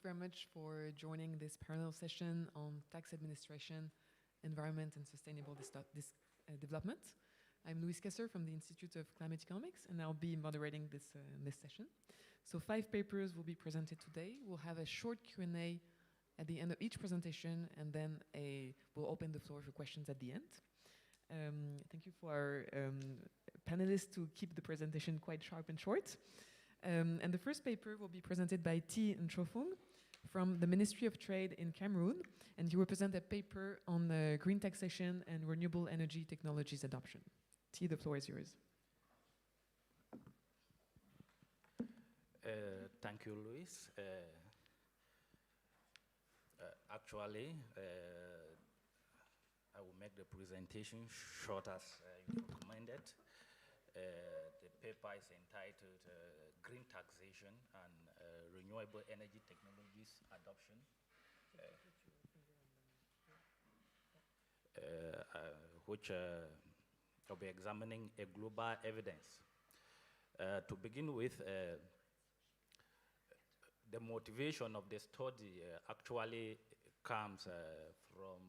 very much for joining this parallel session on tax administration, environment, and sustainable development. I'm Louise Kessler from the Institute of Climate Economics, and I'll be moderating this session. So 5 papers will be presented today. We'll have a short Q&A at the end of each presentation, and then we'll open the floor for questions at the end. Thank you for our panelists to keep the presentation quite sharp and short. And the first paper will be presented by Tii Nchofoung from the Ministry of Trade in Cameroon, and he will present a paper on green taxation and renewable energy technologies adoption. Tii, the floor is yours. Thank you, Louise. Actually, I will make the presentation short as you recommended. The paper is entitled Green Taxation and Renewable Energy Technologies Adoption. Which will be examining a global evidence. To begin with, the motivation of the study actually comes from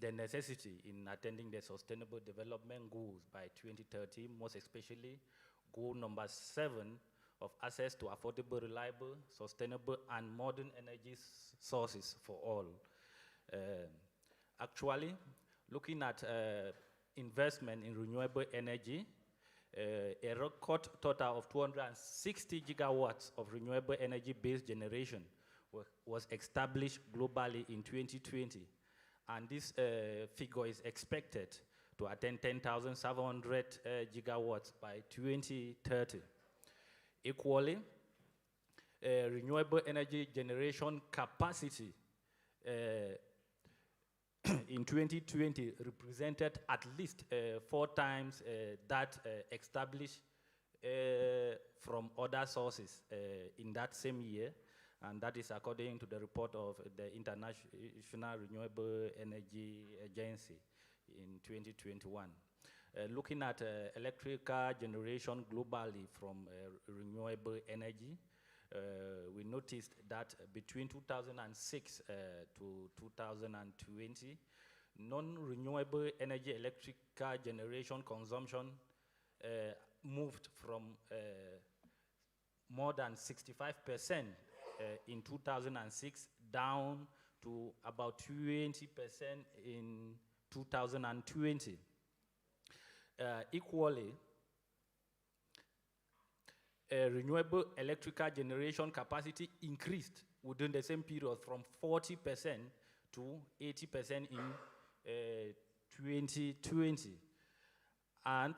the necessity in attending the Sustainable Development Goals by 2030, most especially goal number 7 of access to affordable, reliable, sustainable, and modern energy sources for all. Actually, looking at investment in renewable energy, a record total of 260 gigawatts of renewable energy-based generation was established globally in 2020. And this figure is expected to attain 10,700 gigawatts by 2030. Equally, renewable energy generation capacity in 2020 represented at least 4 times that established from other sources in that same year, and that is according to the report of the International Renewable Energy Agency in 2021. Looking at electrical generation globally from renewable energy, we noticed that between 2006 to 2020, non-renewable energy electrical generation consumption moved from more than 65% in 2006 down to about 20% in 2020. Equally, renewable electrical generation capacity increased within the same period from 40% to 80% in 2020. And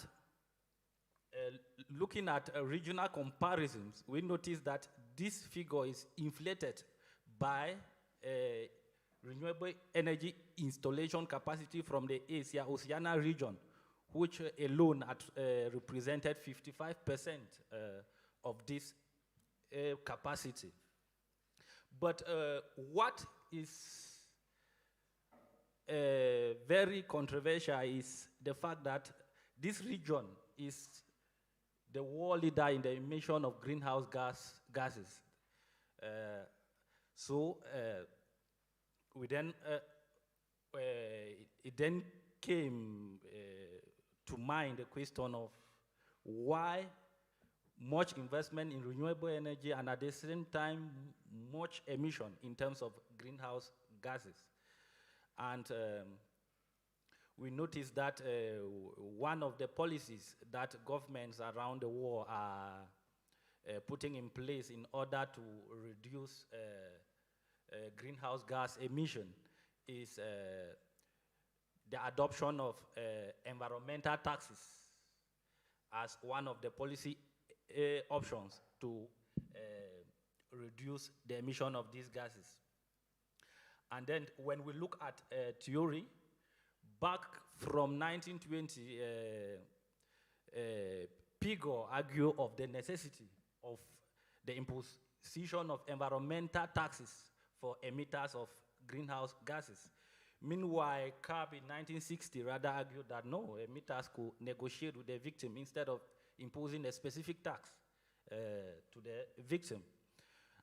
looking at regional comparisons, we notice that this figure is inflated by renewable energy installation capacity from the Asia-Oceania region, which alone represented 55% of this capacity. But what is very controversial is the fact that this region is the world leader in the emission of greenhouse gases. It then came to mind the question of why much investment in renewable energy and at the same time much emission in terms of greenhouse gases. And we noticed that one of the policies that governments around the world are putting in place in order to reduce greenhouse gas emission is the adoption of environmental taxes as one of the policy options to reduce the emission of these gases. And then when we look at theory, back from 1920, Pigou argued of the necessity of the imposition of environmental taxes for emitters of greenhouse gases. Meanwhile, CAB in 1960 rather argued that no, emitters could negotiate with the victim instead of imposing a specific tax to the victim.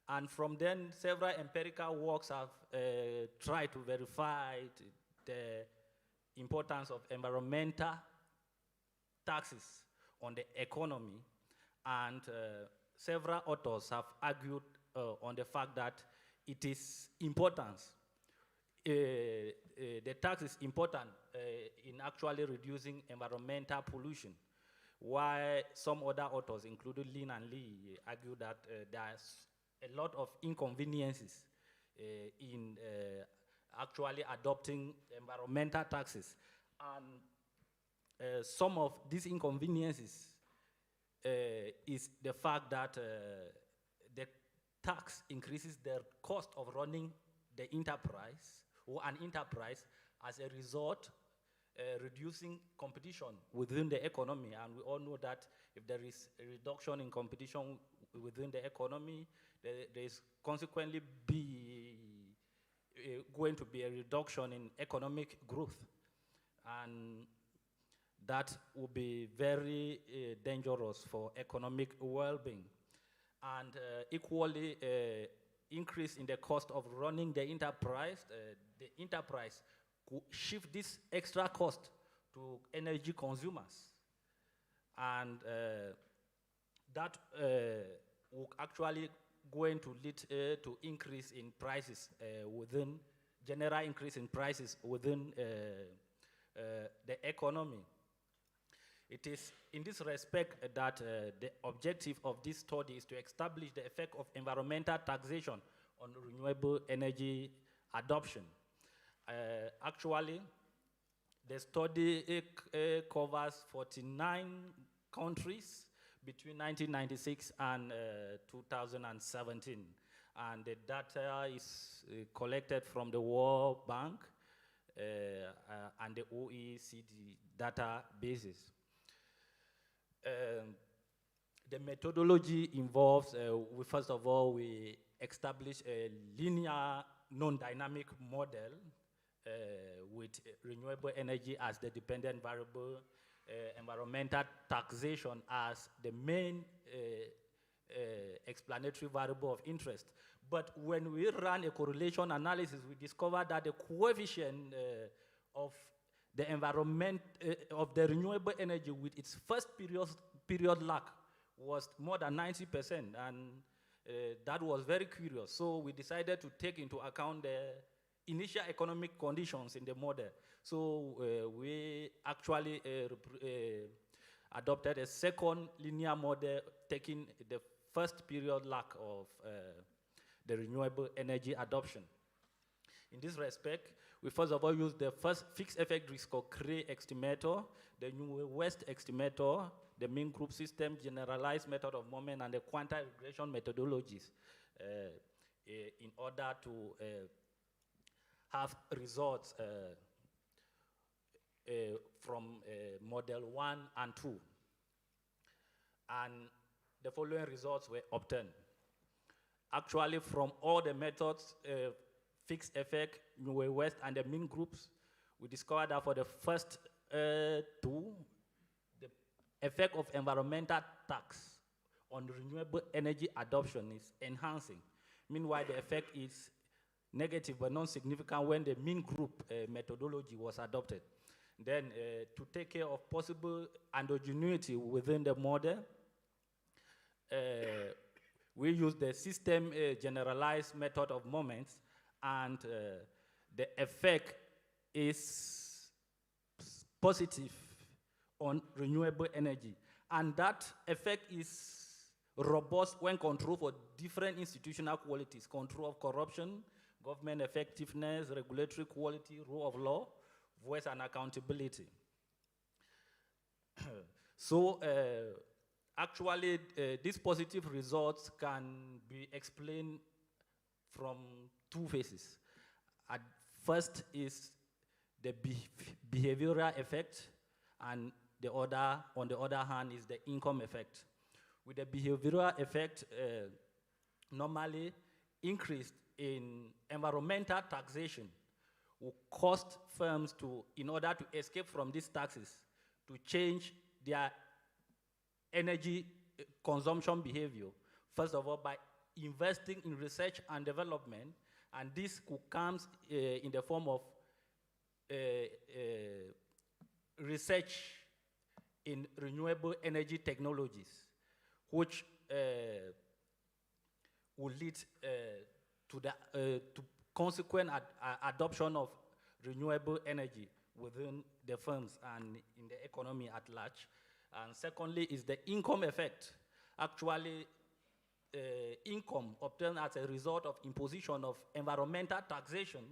And from then, several empirical works have tried to verify the importance of environmental taxes on the economy, and several authors have argued on the fact that it is important. The tax is important in actually reducing environmental pollution, while some other authors, including Lin and Lee, argue that there's a lot of inconveniences in actually adopting environmental taxes. And some of these inconveniences is the fact that the tax increases the cost of running the enterprise, or an enterprise, as a result, reducing competition within the economy. And we all know that if there is a reduction in competition within the economy, there is consequently going to be a reduction in economic growth. And that will be very dangerous for economic well-being. And equally, increase in the cost of running the enterprise could shift this extra cost to energy consumers. And that will actually going to lead to increase in prices general increase in prices within the economy. It is in this respect that the objective of this study is to establish the effect of environmental taxation on renewable energy adoption. Actually, the study covers 49 countries between 1996 and 2017. And the data is collected from the World Bank and the OECD databases. The methodology involves, first of all, we establish a linear non-dynamic model with renewable energy as the dependent variable, environmental taxation as the main explanatory variable of interest. But when we ran a correlation analysis, we discovered that the coefficient of the environment of the renewable energy with its first period lag was more than 90%, and that was very curious. So we decided to take into account the initial economic conditions in the model. So we actually adopted a second linear model, taking the first period lag of the renewable energy adoption. In this respect, we first of all used the first fixed effect risk or CRE estimator, the New West estimator, the mean group system, generalized method of moment, and the quantile regression methodologies in order to have results from model 1 and 2. And the following results were obtained. Actually, from all the methods, fixed effect, New West, and the mean groups, we discovered that for the first two, the effect of environmental tax on renewable energy adoption is enhancing. Meanwhile, the effect is negative but non-significant when the mean group methodology was adopted. Then, to take care of possible endogeneity within the model, we use the system generalized method of moments, and the effect is positive on renewable energy. And that effect is robust when controlled for different institutional qualities: control of corruption, government effectiveness, regulatory quality, rule of law, voice and accountability. So actually, these positive results can be explained from two phases. At first is the behavioral effect, and on the other hand is the income effect. With the behavioral effect, normally increased in environmental taxation will cost firms to, in order to escape from these taxes, to change their energy consumption behavior. First of all, by investing in research and development, and this could come in the form of research in renewable energy technologies, which will lead to the to consequent adoption of renewable energy within the firms and in the economy at large. And secondly is the income effect. Actually, income obtained as a result of imposition of environmental taxation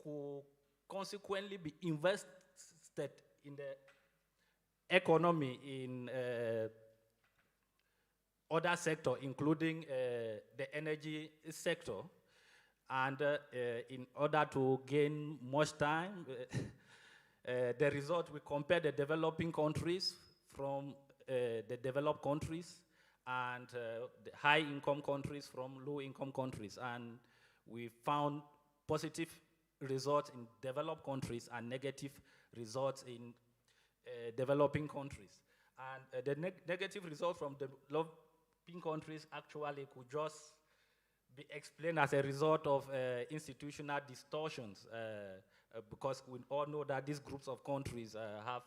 could consequently be invested in the economy in other sectors, including the energy sector. And in order to gain much time, the result, we compare the developing countries from the developed countries and the high-income countries from low-income countries. And we found positive results in developed countries and negative results in developing countries. And the negative results from developing countries actually could just be explained as a result of institutional distortions, because we all know that these groups of countries have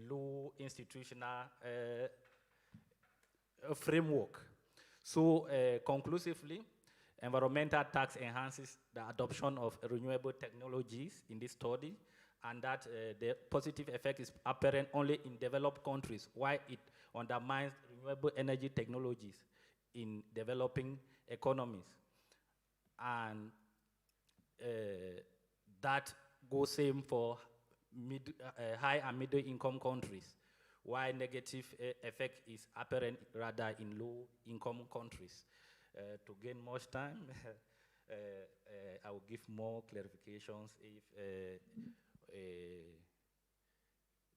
low institutional framework. So conclusively, environmental tax enhances the adoption of renewable technologies in this study, and that the positive effect is apparent only in developed countries, while it undermines renewable energy technologies in developing economies. And that goes same for high and middle income countries, while negative effect is apparent rather in low income countries. To gain much time, I will give more clarifications if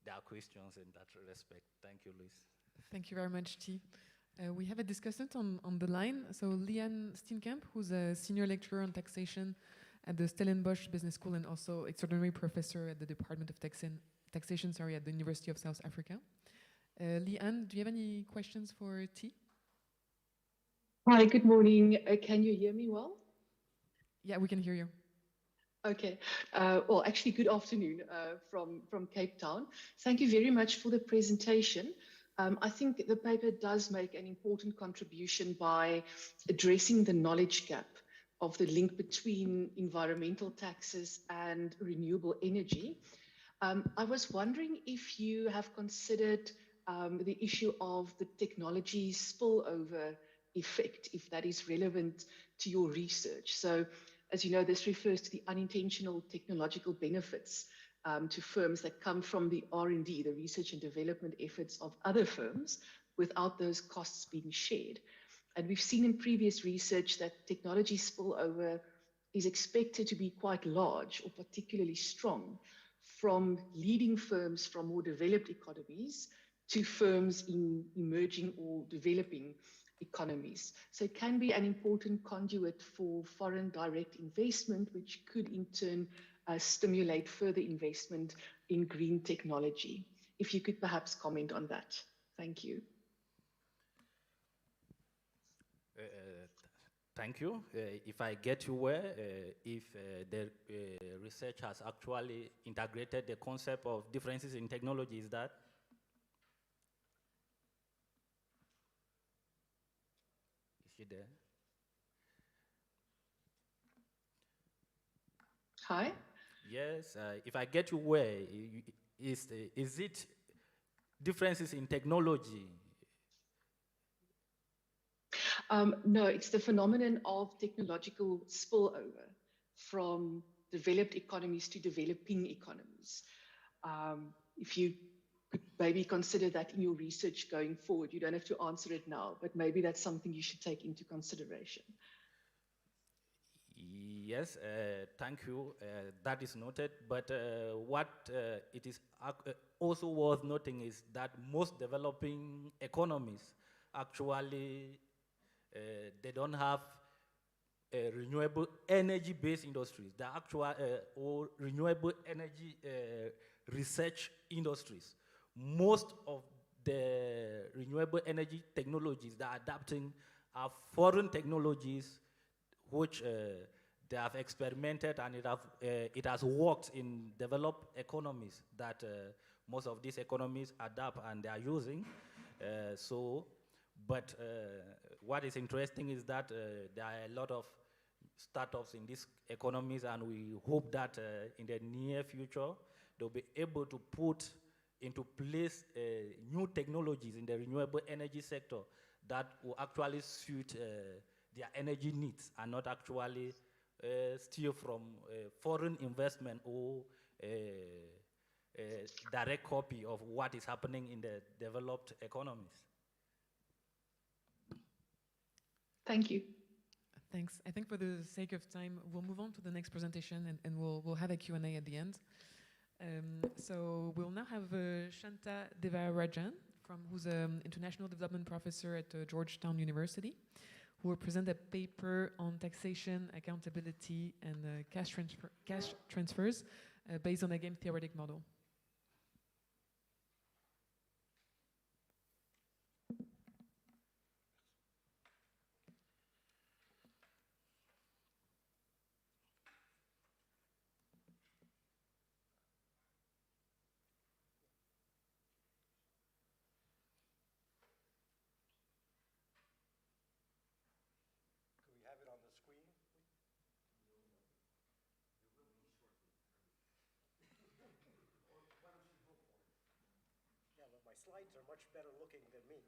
there are questions in that respect. Thank you, Louise. Thank you very much, Tii. We have a discussant on the line. So Leanne Steenkamp, who's a senior lecturer on taxation at the Stellenbosch Business School and also extraordinary professor at the Department of Taxation at the University of South Africa. Leanne, do you have any questions for Tii? Hi, good morning. Can you hear me well? Yeah, we can hear you. Okay. Well, actually, good afternoon from Cape Town. Thank you very much for the presentation. I think the paper does make an important contribution by addressing the knowledge gap of the link between environmental taxes and renewable energy. I was wondering if you have considered the issue of the technology spillover effect, if that is relevant to your research. So, as you know, this refers to the unintentional technological benefits to firms that come from the R&D, the research and development efforts of other firms, without those costs being shared. And we've seen in previous research that technology spillover is expected to be quite large or particularly strong from leading firms from more developed economies to firms in emerging or developing economies. So it can be an important conduit for foreign direct investment, which could in turn stimulate further investment in green technology. If you could perhaps comment on that. Thank you. Thank you. If I get you well, if the research has actually integrated the concept of differences in technology, is that? Is she there? Hi. Yes, if I get you well, is it differences in technology? No, it's the phenomenon of technological spillover from developed economies to developing economies. If you could maybe consider that in your research going forward, you don't have to answer it now, but maybe that's something you should take into consideration. Yes, thank you. That is noted. But what it is also worth noting is that most developing economies actually they don't have renewable energy-based industries. The actual or renewable energy research industries. Most of the renewable energy technologies that are adapting are foreign technologies which they have experimented, and it has worked in developed economies that most of these economies adapt and they are using. But what is interesting is that there are a lot of startups in these economies, and we hope that in the near future, they'll be able to put into place new technologies in the renewable energy sector that will actually suit their energy needs and not actually steal from foreign investment or direct copy of what is happening in the developed economies. Thank you. Thanks. I think for the sake of time, we'll move on to the next presentation, and we'll have a Q&A at the end. So we'll now have Shanta Devarajan, who's an international development professor at Georgetown University, who will present a paper on taxation, accountability, and cash transfers based on a game theoretic model. Slides are much better looking than me.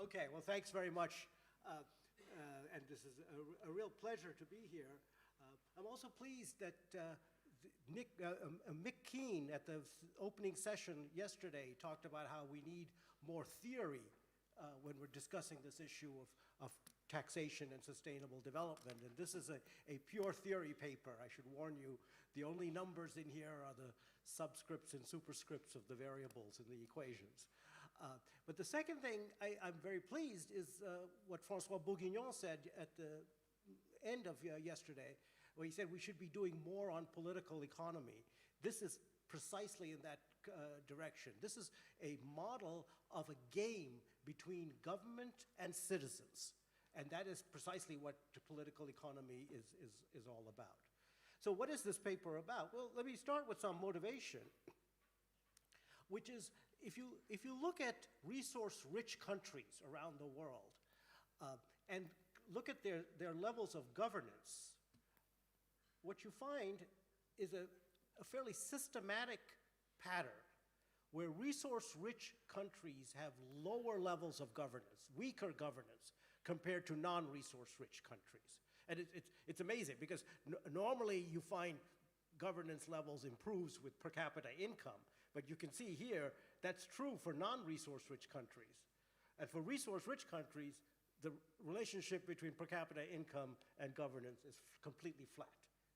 Okay, well, thanks very much. And this is a real pleasure to be here. I'm also pleased that Mick Keane at the opening session yesterday talked about how we need more theory when we're discussing this issue of taxation and sustainable development. And this is a pure theory paper. I should warn you, the only numbers in here are the subscripts and superscripts of the variables in the equations. But the second thing I'm very pleased is what Francois Bourguignon said at the end of yesterday, where he said we should be doing more on political economy. This is precisely in that direction. This is a model of a game between government and citizens. And that is precisely what political economy is all about. So what is this paper about? Well, let me start with some motivation, which is if you look at resource-rich countries around the world and look at their levels of governance, what you find is a fairly systematic pattern where resource-rich countries have lower levels of governance, weaker governance, compared to non-resource-rich countries. And it's amazing because normally you find governance levels improves with per capita income, but you can see here that's true for non-resource-rich countries. And for resource-rich countries, the relationship between per capita income and governance is completely flat.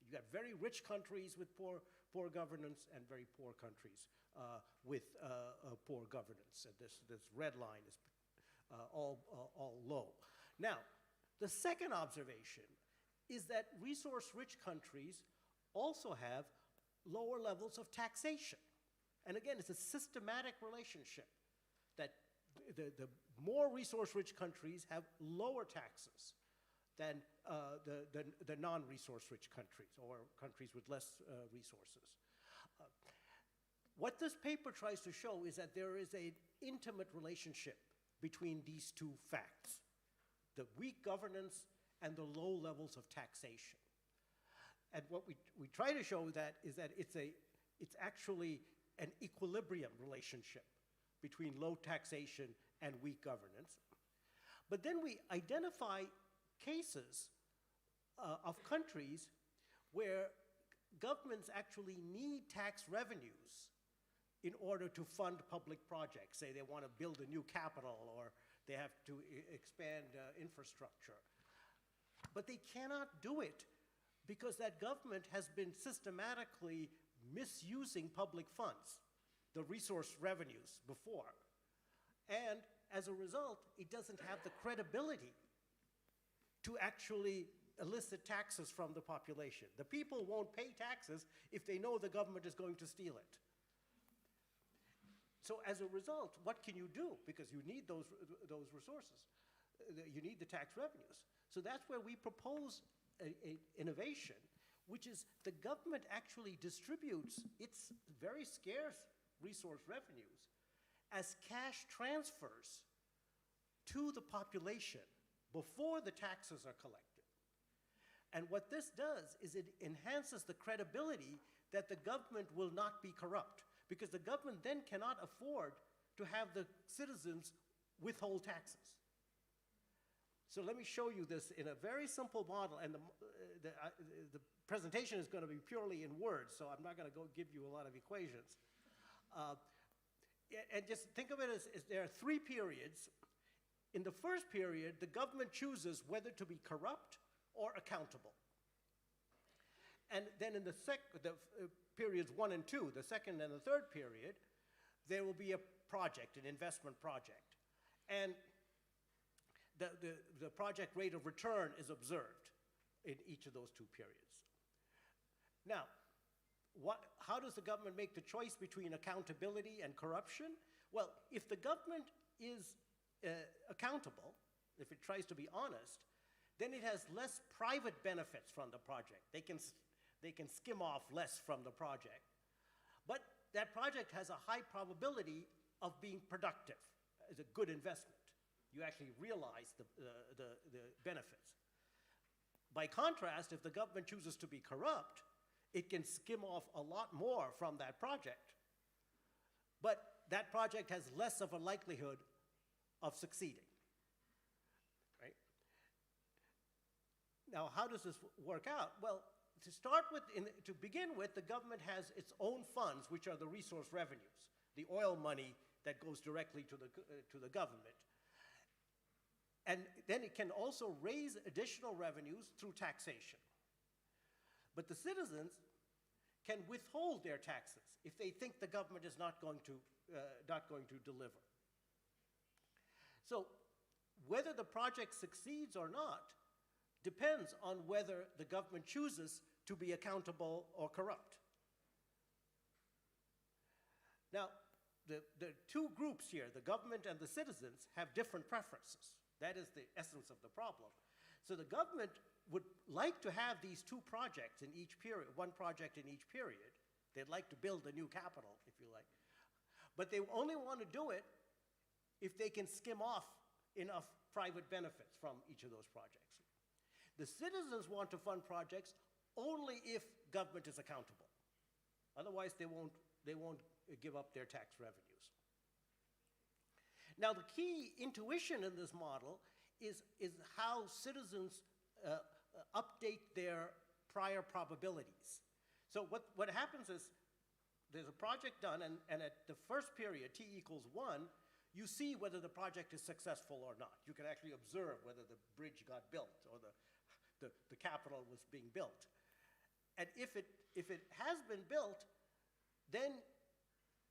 You got very rich countries with poor governance and very poor countries with poor governance. And this red line is all low. Now, the second observation is that resource-rich countries also have lower levels of taxation. And again, it's a systematic relationship that the more resource-rich countries have lower taxes than the non-resource-rich countries or countries with less resources. What this paper tries to show is that there is an intimate relationship between these two facts, the weak governance and the low levels of taxation. And what we try to show that is that it's actually an equilibrium relationship between low taxation and weak governance. But then we identify cases of countries where governments actually need tax revenues in order to fund public projects. Say they want to build a new capital or they have to expand infrastructure. But they cannot do it because that government has been systematically misusing public funds, the resource revenues before. And as a result, it doesn't have the credibility to actually elicit taxes from the population. The people won't pay taxes if they know the government is going to steal it. So as a result, what can you do? Because you need those resources. You need the tax revenues. So that's where we propose an innovation, which is the government actually distributes its very scarce resource revenues as cash transfers to the population before the taxes are collected. And what this does is it enhances the credibility that the government will not be corrupt, because the government then cannot afford to have the citizens withhold taxes. So let me show you this in a very simple model, and the presentation is going to be purely in words, so I'm not going to go give you a lot of equations. And just think of it as there are 3 periods. In the first period, the government chooses whether to be corrupt or accountable. And then in the periods 1 and 2, the second and the third period, there will be a project, an investment project. And the project rate of return is observed in each of those 2 periods. Now, how does the government make the choice between accountability and corruption? Well, if the government is accountable, if it tries to be honest, then it has less private benefits from the project. They can skim off less from the project. But that project has a high probability of being productive as a good investment. You actually realize the benefits. By contrast, if the government chooses to be corrupt, it can skim off a lot more from that project. But that project has less of a likelihood of succeeding. Right? Now, how does this work out? Well, to begin with, the government has its own funds, which are the resource revenues, the oil money that goes directly to the government. And then it can also raise additional revenues through taxation. But the citizens can withhold their taxes if they think the government is not going to deliver. So whether the project succeeds or not depends on whether the government chooses to be accountable or corrupt. Now, the 2 groups here, the government and the citizens, have different preferences. That is the essence of the problem. So the government would like to have these 2 projects in each period, 1 project in each period. They'd like to build a new capital, if you like. But they only want to do it if they can skim off enough private benefits from each of those projects. The citizens want to fund projects only if government is accountable. Otherwise, they won't give up their tax revenues. Now, the key intuition in this model is how citizens update their prior probabilities. So what happens is there's a project done, and at the first period, T equals 1, you see whether the project is successful or not. You can actually observe whether the bridge got built or the capital was being built. And if it has been built, then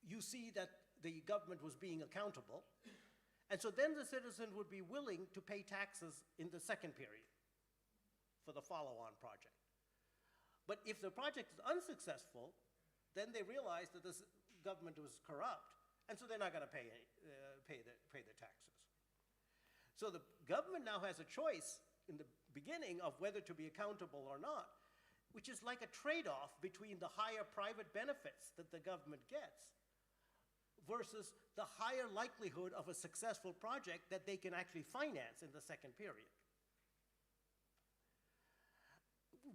you see that the government was being accountable. And so then the citizen would be willing to pay taxes in the second period for the follow-on project. But if the project is unsuccessful, then they realize that this government was corrupt, and so they're not going to pay the taxes. So the government now has a choice in the beginning of whether to be accountable or not, which is like a trade-off between the higher private benefits that the government gets versus the higher likelihood of a successful project that they can actually finance in the second period.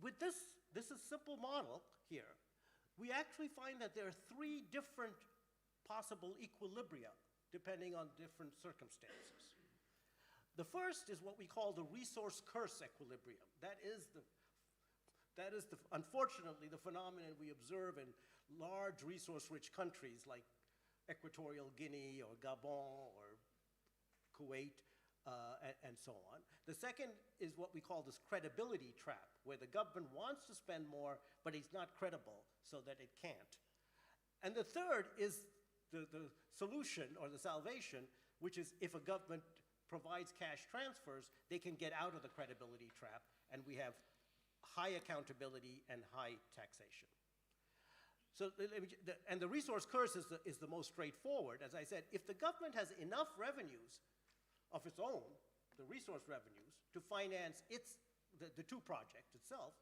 With this is a simple model here. We actually find that there are 3 different possible equilibria depending on different circumstances. The first is what we call the resource curse equilibrium. That is unfortunately the phenomenon we observe in large resource-rich countries like Equatorial Guinea or Gabon or Kuwait and so on. The second is what we call this credibility trap, where the government wants to spend more, but it's not credible, so that it can't. And the third is the solution or the salvation, which is if a government provides cash transfers, they can get out of the credibility trap, and we have high accountability and high taxation. So, and the resource curse is the most straightforward. As I said, if the government has enough revenues of its own, the resource revenues, to finance the two project itself,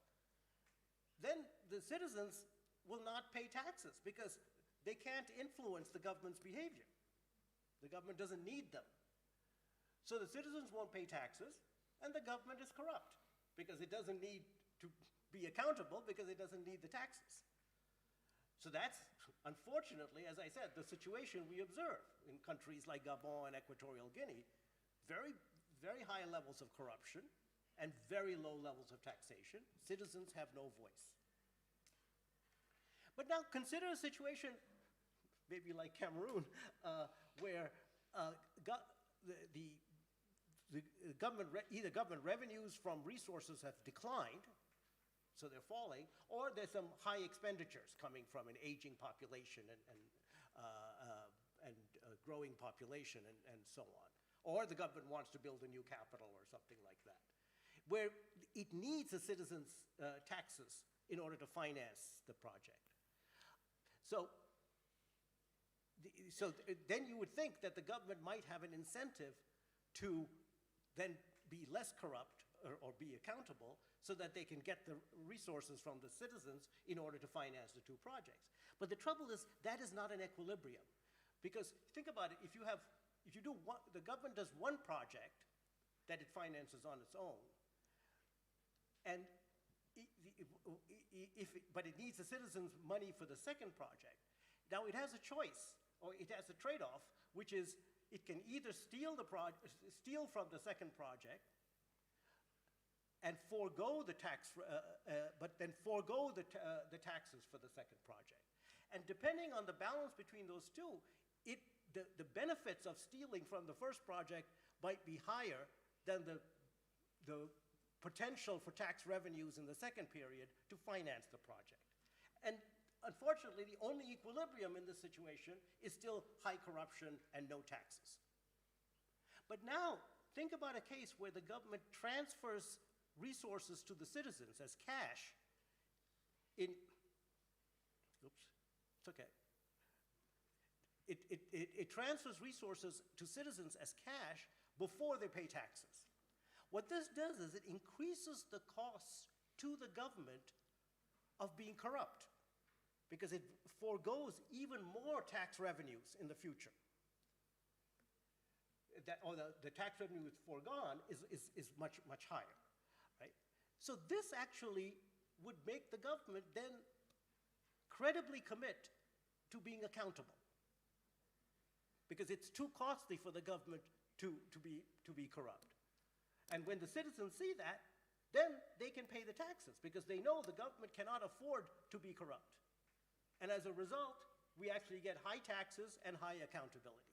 then the citizens will not pay taxes because they can't influence the government's behavior. The government doesn't need them. So the citizens won't pay taxes, and the government is corrupt because it doesn't need to be accountable because it doesn't need the taxes. So that's, unfortunately, as I said, the situation we observe in countries like Gabon and Equatorial Guinea, very, very high levels of corruption and very low levels of taxation. Citizens have no voice. But now consider a situation maybe like Cameroon, where either government revenues from resources have declined, so they're falling, or there's some high expenditures coming from an aging population and growing population and so on. Or the government wants to build a new capital or something like that, where it needs the citizens' taxes in order to finance the project. So then you would think that the government might have an incentive to then be less corrupt or be accountable so that they can get the resources from the citizens in order to finance the two projects. But the trouble is that is not an equilibrium. Because think about it, if the government does one project that it finances on its own, and but it needs the citizens' money for the second project, now it has a choice, or it has a trade-off, which is it can either steal from the second project and forego the tax, but then forego the taxes for the second project. And depending on the balance between those two, the benefits of stealing from the first project might be higher than the potential for tax revenues in the second period to finance the project. And unfortunately, the only equilibrium in this situation is still high corruption and no taxes. But now, think about a case where the government transfers resources to the citizens as cash it's okay. It transfers resources to citizens as cash before they pay taxes. What this does is it increases the costs to the government of being corrupt, because it foregoes even more tax revenues in the future. The tax revenue foregone is much, much higher, right? So this actually would make the government then credibly commit to being accountable, because it's too costly for the government to be corrupt. And when the citizens see that, then they can pay the taxes, because they know the government cannot afford to be corrupt. And as a result, we actually get high taxes and high accountability.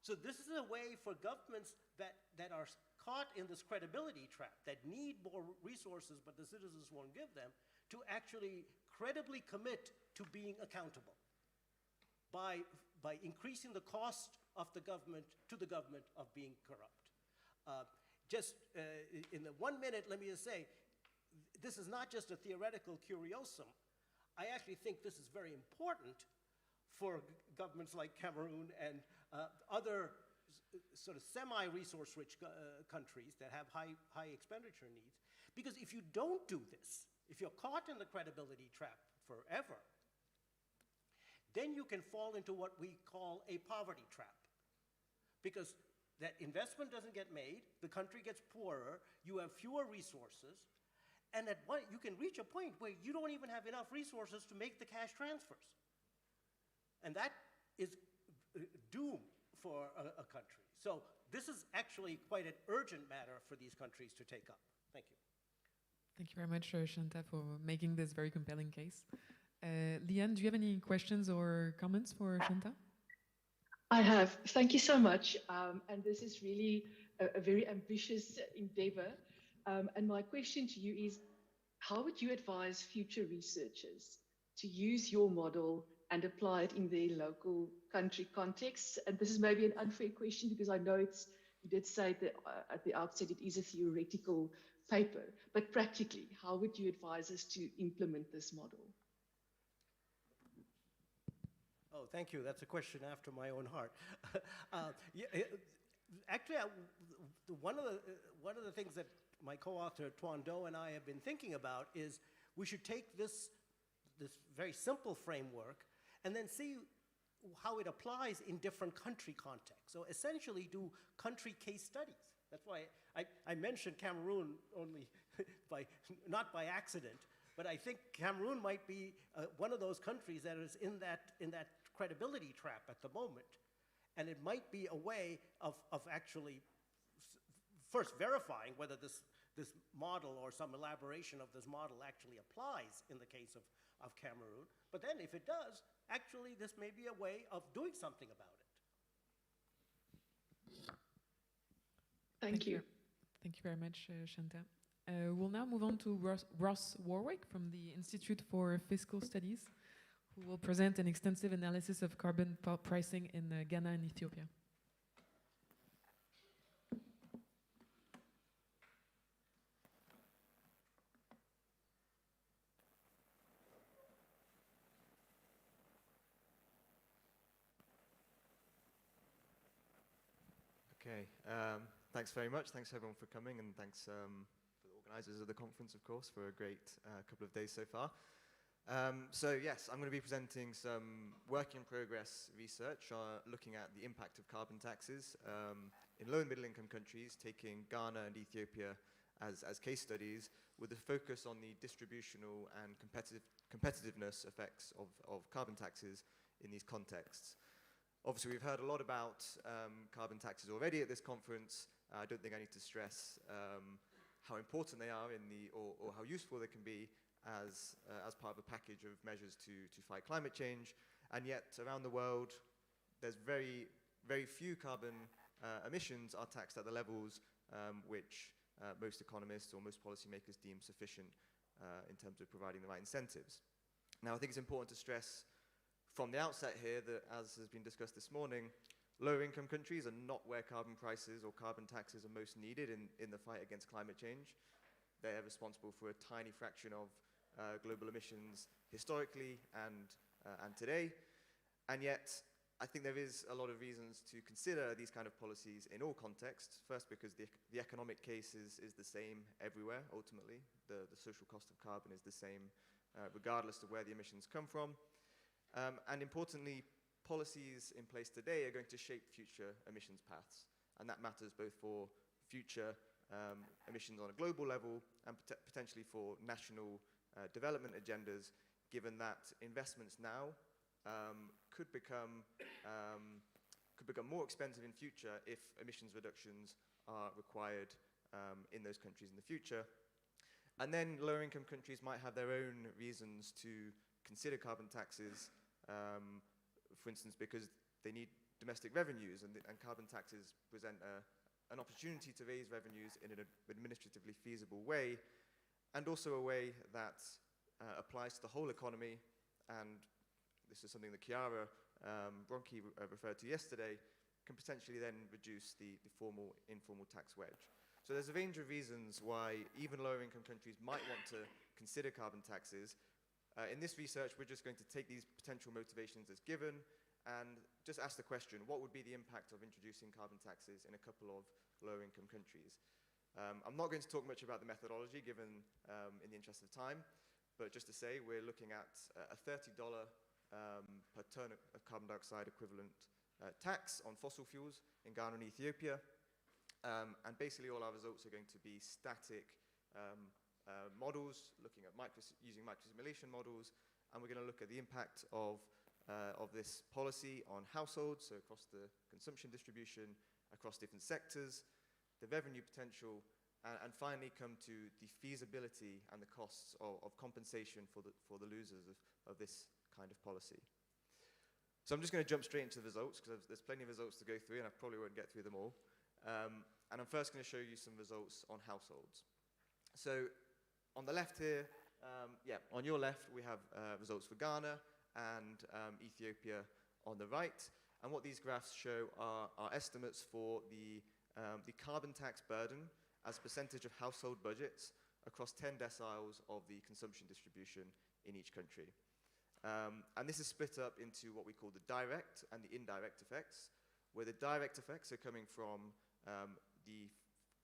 So this is a way for governments that are caught in this credibility trap, that need more resources but the citizens won't give them, to actually credibly commit to being accountable by increasing the cost of the government to the government of being corrupt. In the 1 minute, let me just say, this is not just a theoretical curiosum. I actually think this is very important for governments like Cameroon and other sort of semi-resource-rich countries that have high expenditure needs. Because if you don't do this, if you're caught in the credibility trap forever, then you can fall into what we call a poverty trap. Because that investment doesn't get made, the country gets poorer, you have fewer resources, and you can reach a point where you don't even have enough resources to make the cash transfers. And that is doom for a country. So this is actually quite an urgent matter for these countries to take up. Thank you. Thank you very much, Shanta, for making this very compelling case. Leanne, do you have any questions or comments for Shanta? I have. Thank you so much. And this is really a very ambitious endeavor. And my question to you is, how would you advise future researchers to use your model and apply it in their local country context? And this is maybe an unfair question, because I know you did say that at the outset it is a theoretical paper, but practically, how would you advise us to implement this model? Oh, thank you. That's a question after my own heart. Actually, one of the things that my co-author Tuan Do and I have been thinking about is we should take this very simple framework and then see how it applies in different country contexts. So essentially do country case studies. That's why I mentioned Cameroon only not by accident, but I think Cameroon might be one of those countries that is in that credibility trap at the moment. And it might be a way of actually first verifying whether this model or some elaboration of this model actually applies in the case of Cameroon. But then if it does, actually this may be a way of doing something about it. Thank you. Thank you very much, Shanta. We'll now move on to Ross Warwick from the Institute for Fiscal Studies, who will present an extensive analysis of carbon pricing in Ghana and Ethiopia. Okay, thanks very much. Thanks everyone for coming, and thanks for the organizers of the conference, of course, for a great couple of days so far. So yes, I'm going to be presenting some work in progress research looking at the impact of carbon taxes in low and middle income countries, taking Ghana and Ethiopia as case studies with a focus on the distributional and competitiveness effects of carbon taxes in these contexts. Obviously, we've heard a lot about carbon taxes already at this conference. I don't think I need to stress how important they are or how useful they can be as part of a package of measures to fight climate change. And yet, around the world, there's very, very few carbon emissions are taxed at the levels which most economists or most policymakers deem sufficient in terms of providing the right incentives. Now, I think it's important to stress from the outset here that, as has been discussed this morning, lower income countries are not where carbon prices or carbon taxes are most needed in the fight against climate change. They are responsible for a tiny fraction of global emissions historically and today. And yet, I think there is a lot of reasons to consider these kind of policies in all contexts. First, because the economic case is the same everywhere, ultimately. The social cost of carbon is the same regardless of where the emissions come from. And importantly, policies in place today are going to shape future emissions paths. And that matters both for future emissions on a global level and potentially for national development agendas, given that investments now could become more expensive in future if emissions reductions are required in those countries in the future. And then lower income countries might have their own reasons to consider carbon taxes, for instance, because they need domestic revenues, and carbon taxes present an opportunity to raise revenues in an administratively feasible way, and also a way that applies to the whole economy. And this is something that Chiara Bronchi referred to yesterday, can potentially then reduce the informal tax wedge. So there's a range of reasons why even lower income countries might want to consider carbon taxes. In this research, we're just going to take these potential motivations as given and just ask the question, what would be the impact of introducing carbon taxes in a couple of low-income countries? I'm not going to talk much about the methodology, given in the interest of time, but just to say we're looking at a $30 per ton of carbon dioxide equivalent tax on fossil fuels in Ghana and Ethiopia. And basically all our results are going to be static models, looking at using microsimulation models, and we're going to look at the impact of this policy on households, so across the consumption distribution, across different sectors, the revenue potential, and finally come to the feasibility and the costs of compensation for the losers of this kind of policy. So I'm just going to jump straight into the results, because there's plenty of results to go through, and I probably won't get through them all. And I'm first going to show you some results on households. So on the left here, on your left, we have results for Ghana and Ethiopia on the right. And what these graphs show are estimates for the carbon tax burden as a percentage of household budgets across 10 deciles of the consumption distribution in each country. And this is split up into what we call the direct and the indirect effects, where the direct effects are coming from the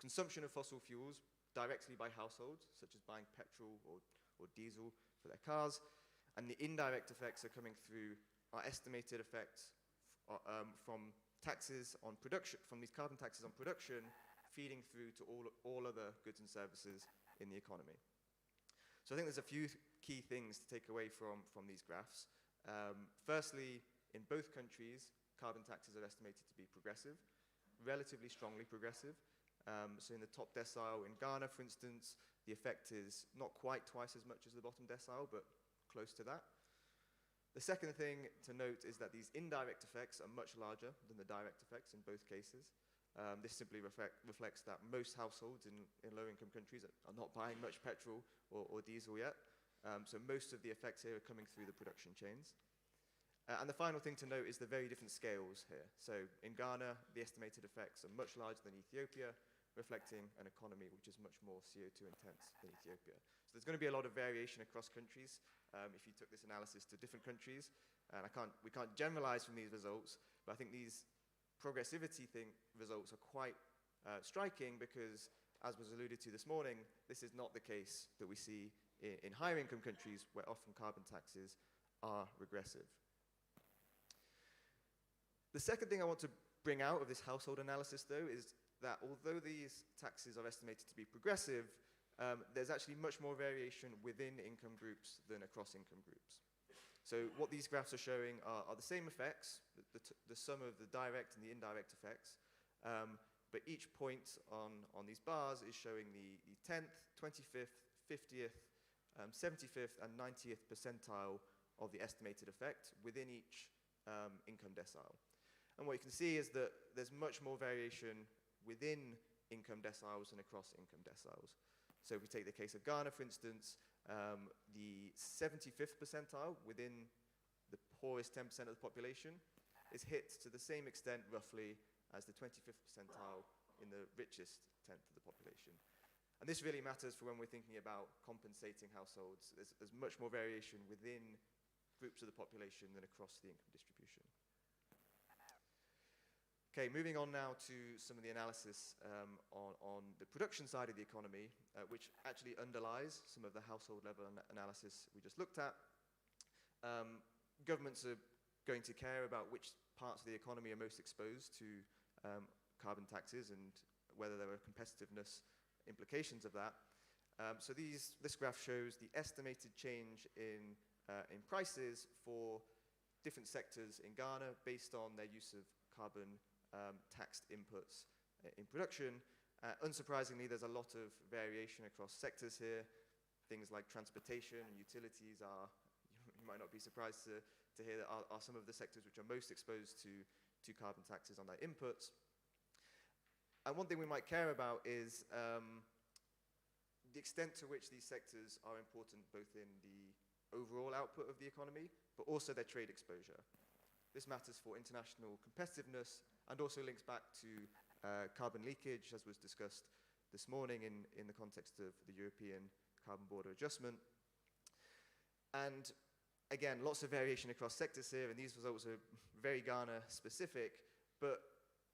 consumption of fossil fuels directly by households, such as buying petrol or diesel for their cars, and the indirect effects are coming through our estimated effects from taxes on production, from these carbon taxes on production, feeding through to all other goods and services in the economy. So I think there's a few key things to take away from these graphs. Firstly, in both countries, carbon taxes are estimated to be progressive, relatively strongly progressive. So in the top decile in Ghana, for instance, the effect is not quite twice as much as the bottom decile, but close to that. The second thing to note is that these indirect effects are much larger than the direct effects in both cases. This simply reflects that most households in low-income countries are not buying much petrol or diesel yet. So most of the effects here are coming through the production chains. And the final thing to note is the very different scales here. So in Ghana, the estimated effects are much larger than Ethiopia, reflecting an economy which is much more CO2 intense than Ethiopia. So there's going to be a lot of variation across countries if you took this analysis to different countries. And we can't generalize from these results, but I think these progressivity results are quite striking because, as was alluded to this morning, this is not the case that we see in higher income countries where often carbon taxes are regressive. The second thing I want to bring out of this household analysis, though, is that although these taxes are estimated to be progressive, there's actually much more variation within income groups than across income groups. So what these graphs are showing are the same effects, the sum of the direct and the indirect effects, but each point on these bars is showing the 10th, 25th, 50th, 75th and 90th percentile of the estimated effect within each income decile. And what you can see is that there's much more variation within income deciles than across income deciles. So if we take the case of Ghana, for instance, the 75th percentile within the poorest 10% of the population is hit to the same extent, roughly, as the 25th percentile in the richest 10th of the population. And this really matters for when we're thinking about compensating households. There's much more variation within groups of the population than across the income distribution. Okay, moving on now to some of the analysis on the production side of the economy, which actually underlies some of the household level analysis we just looked at. Governments are going to care about which parts of the economy are most exposed to carbon taxes and whether there are competitiveness implications of that. So this graph shows the estimated change in prices for different sectors in Ghana based on their use of carbon taxed inputs in production. Unsurprisingly, there's a lot of variation across sectors here. Things like transportation and utilities are, you might not be surprised to hear that are some of the sectors which are most exposed to carbon taxes on their inputs. And one thing we might care about is the extent to which these sectors are important both in the overall output of the economy, but also their trade exposure. This matters for international competitiveness and also links back to carbon leakage, as was discussed this morning in the context of the European Carbon Border Adjustment. And again, lots of variation across sectors here, and these results are very Ghana specific, but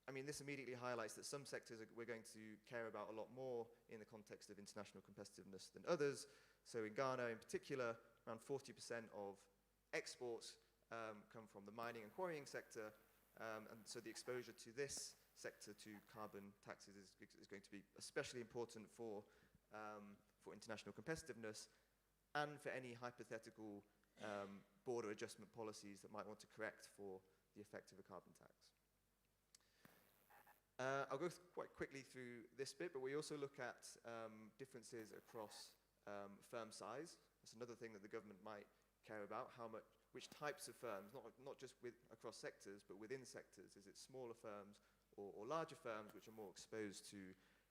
I mean, this immediately highlights that some sectors we're going to care about a lot more in the context of international competitiveness than others. So in Ghana in particular, around 40% of exports come from the mining and quarrying sector, and so the exposure to this sector to carbon taxes is going to be especially important for international competitiveness and for any hypothetical border adjustment policies that might want to correct for the effect of a carbon tax. I'll go quite quickly through this bit, but we also look at differences across firm size. That's another thing that the government might care about, which types of firms, not just across sectors, but within sectors. Is it smaller firms or larger firms which are more exposed to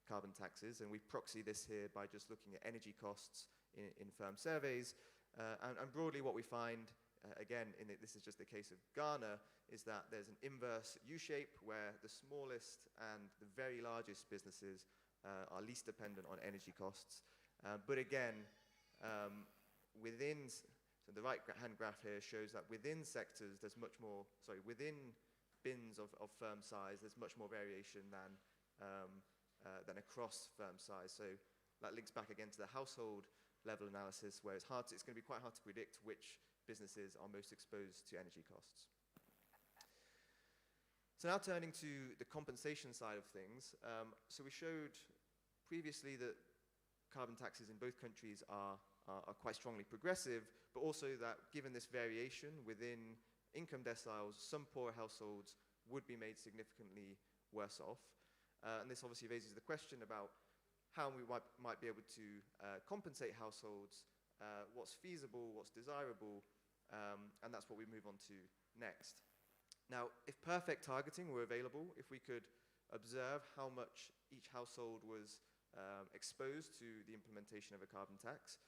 carbon taxes? And we proxy this here by just looking at energy costs in firm surveys. And broadly what we find, again, this is just the case of Ghana, is that there's an inverse U-shape where the smallest and the very largest businesses are least dependent on energy costs. But again, within So the right-hand graph here shows that within sectors, there's much more, within bins of firm size, there's much more variation than across firm size. So that links back again to the household level analysis, where it's going to be quite hard to predict which businesses are most exposed to energy costs. So now turning to the compensation side of things. So we showed previously that carbon taxes in both countries are quite strongly progressive, but also that given this variation within income deciles, some poorer households would be made significantly worse off. And this obviously raises the question about how we might be able to compensate households, what's feasible, what's desirable, and that's what we move on to next. Now, if perfect targeting were available, if we could observe how much each household was exposed to the implementation of a carbon tax,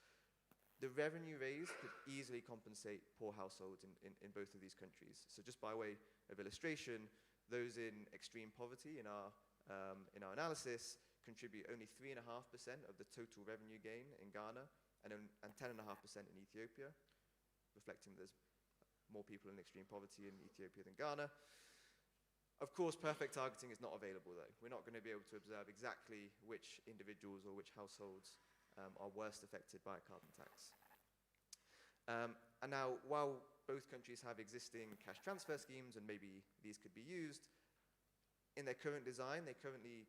the revenue raised could easily compensate poor households in both of these countries. So just by way of illustration, those in extreme poverty in our analysis contribute only 3.5% of the total revenue gain in Ghana and 10.5% in Ethiopia, reflecting there's more people in extreme poverty in Ethiopia than Ghana. Of course, perfect targeting is not available, though. We're not going to be able to observe exactly which individuals or which households are worst affected by a carbon tax. And now, while both countries have existing cash transfer schemes, and maybe these could be used, in their current design, they currently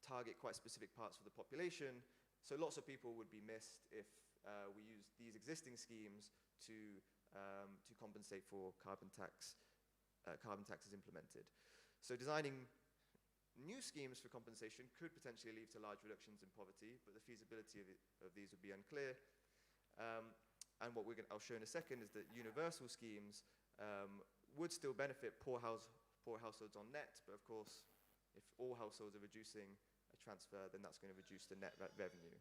target quite specific parts of the population, so lots of people would be missed if we use these existing schemes to compensate for carbon taxes implemented. So designing new schemes for compensation could potentially lead to large reductions in poverty, but the feasibility of these would be unclear. And what I'll show in a second is that universal schemes would still benefit poor households on net, but of course, if all households are reducing a transfer, then that's going to reduce the net revenue.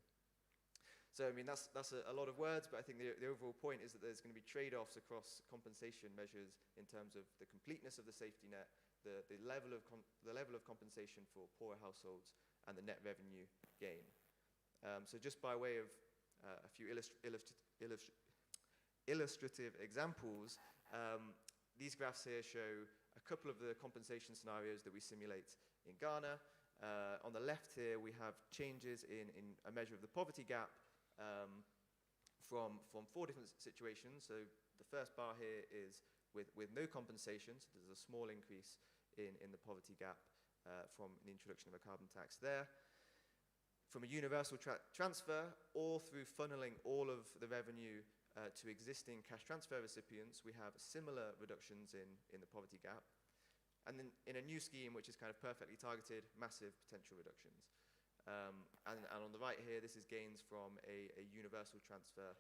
So, I mean, that's a lot of words, but I think the overall point is that there's going to be trade-offs across compensation measures in terms of the completeness of the safety net, the level of compensation for poorer households, and the net revenue gain. So just by way of a few illustrative examples, these graphs here show a couple of the compensation scenarios that we simulate in Ghana. On the left here, we have changes in a measure of the poverty gap from 4 different situations. So the first bar here is with no compensation, so there's a small increase in the poverty gap from the introduction of a carbon tax there. From a universal transfer, or through funneling all of the revenue to existing cash transfer recipients, we have similar reductions in the poverty gap. And then in a new scheme, which is kind of perfectly targeted, massive potential reductions. And on the right here, this is gains from a universal transfer,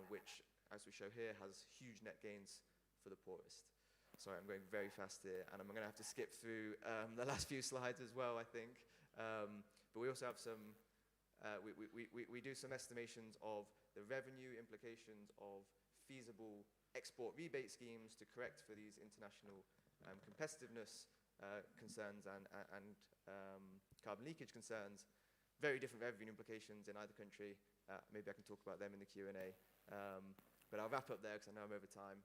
which, as we show here, has huge net gains for the poorest. Sorry, I'm going very fast here, and I'm going to have to skip through the last few slides as well, I think. But we also have some, we do some estimations of the revenue implications of feasible export rebate schemes to correct for these international competitiveness concerns and carbon leakage concerns. Very different revenue implications in either country. Maybe I can talk about them in the Q&A. But I'll wrap up there because I know I'm over time.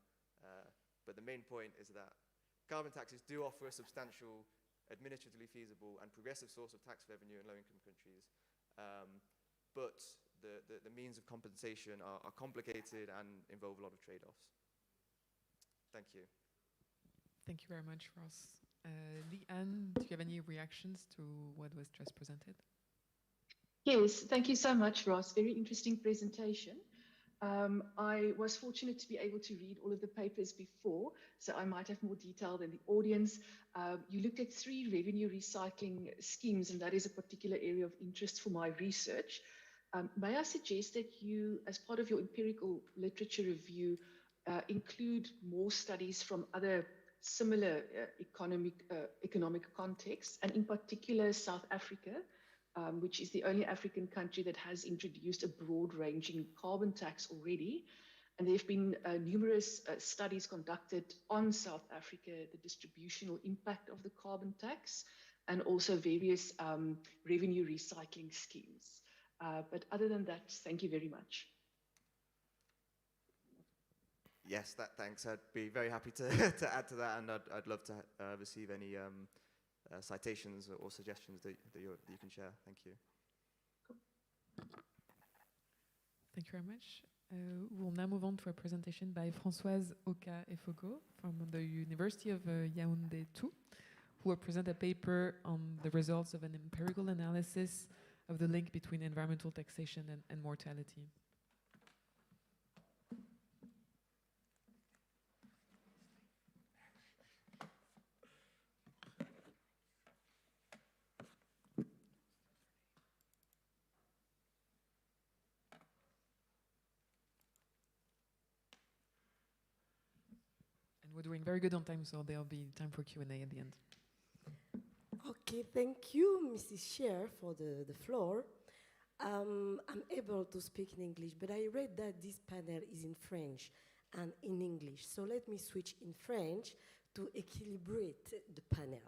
But the main point is that carbon taxes do offer a substantial, administratively feasible and progressive source of tax revenue in low-income countries. But the means of compensation are complicated and involve a lot of trade-offs. Thank you. Thank you very much, Ross. Leanne, do you have any reactions to what was just presented? Yes, thank you so much, Ross. Very interesting presentation. I was fortunate to be able to read all of the papers before, so I might have more detail than the audience. You looked at 3 revenue recycling schemes, and that is a particular area of interest for my research. May I suggest that you, as part of your empirical literature review, include more studies from other similar economic contexts, and in particular South Africa, which is the only African country that has introduced a broad-ranging carbon tax already. And there have been numerous studies conducted on South Africa, the distributional impact of the carbon tax, and also various revenue recycling schemes. But other than that, thank you very much. Yes, thanks. I'd be very happy to, to add to that, and I'd love to receive any citations or suggestions that you can share. Thank you. Thank you very much. We'll now move on to a presentation by Françoise Oka-Efogo from the University of Yaoundé 2, who will present a paper on the results of an empirical analysis of the link between environmental taxation and mortality. We're doing very good on time, so there'll be time for Q&A at the end. Okay, thank you, Mrs. Chair, for the floor. I'm able to speak in English, but I read that this panel is in French and in English. So let me switch in French to équilibrer the panel.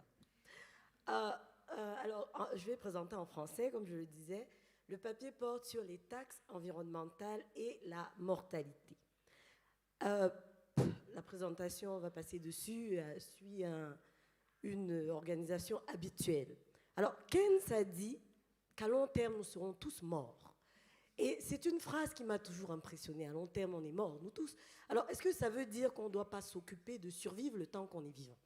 Alors, je vais présenter en français, comme je le disais. Le papier porte sur les taxes environnementales et la mortalité. La présentation, on va passer dessus, suit une organisation habituelle. Alors, Keynes a dit qu'à long terme, nous serons tous morts. Et c'est une phrase qui m'a toujours impressionnée. À long terme, on est morts, nous tous. Alors, est-ce que ça veut dire qu'on ne doit pas s'occuper de survivre le temps qu'on est vivant?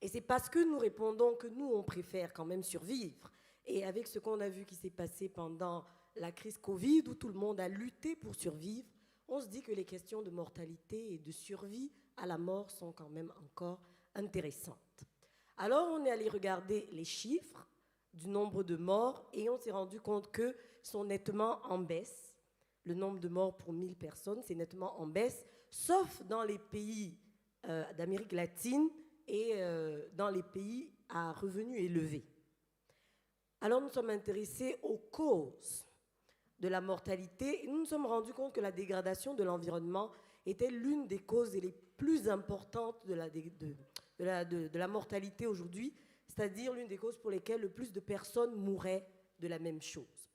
Et c'est parce que nous répondons que nous, on préfère quand même survivre. Et avec ce qu'on a vu qui s'est passé pendant la crise Covid, où tout le monde a lutté pour survivre, on se dit que les questions de mortalité et de survie à la mort sont quand même encore intéressantes. Alors, on est allé regarder les chiffres du nombre de morts et on s'est rendu compte qu'ils sont nettement en baisse. Le nombre de morts pour 1000 personnes, c'est nettement en baisse, sauf dans les pays d'Amérique latine et dans les pays à revenus élevés. Alors, nous sommes intéressés aux causes de la mortalité, et nous nous sommes rendus compte que la dégradation de l'environnement était l'une des causes les plus importantes de la mortalité aujourd'hui, c'est-à-dire l'une des causes pour lesquelles le plus de personnes mouraient de la même chose.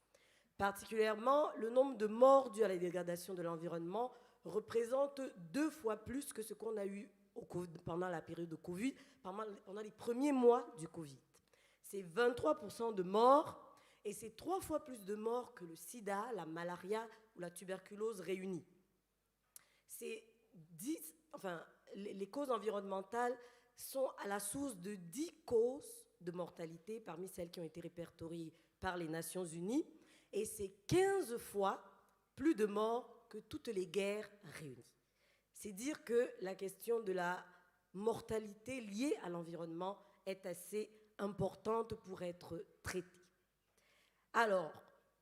Particulièrement, le nombre de morts dus à la dégradation de l'environnement représente 2 fois plus que ce qu'on a eu pendant la période de Covid, pendant les premiers mois du Covid. C'est 23% de morts, et c'est 3 fois plus de morts que le sida, la malaria ou la tuberculose réunis. Les causes environnementales sont à la source de 10 causes de mortalité parmi celles qui ont été répertoriées par les Nations Unies, et c'est 15 fois plus de morts que toutes les guerres réunies. C'est dire que la question de la mortalité liée à l'environnement est assez importante pour être traitée. Alors,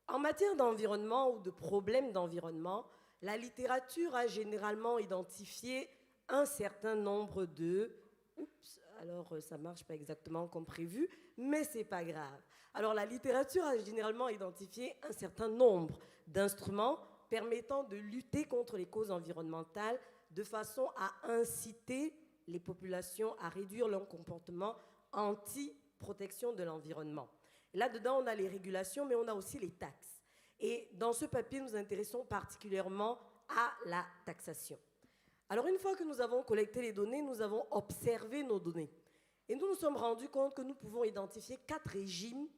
en matière d'environnement ou de problèmes d'environnement, la littérature a généralement identifié un certain nombre de... Oups, alors ça ne marche pas exactement comme prévu, mais ce n'est pas grave. Alors, la littérature a généralement identifié un certain nombre d'instruments permettant de lutter contre les causes environnementales de façon à inciter les populations à réduire leur comportement anti-protection de l'environnement. Là-dedans, on a les régulations, mais on a aussi les taxes. Et dans ce papier, nous nous intéressons particulièrement à la taxation. Alors, une fois que nous avons collecté les données, nous avons observé nos données. Et nous nous sommes rendus compte que nous pouvons identifier 4 régimes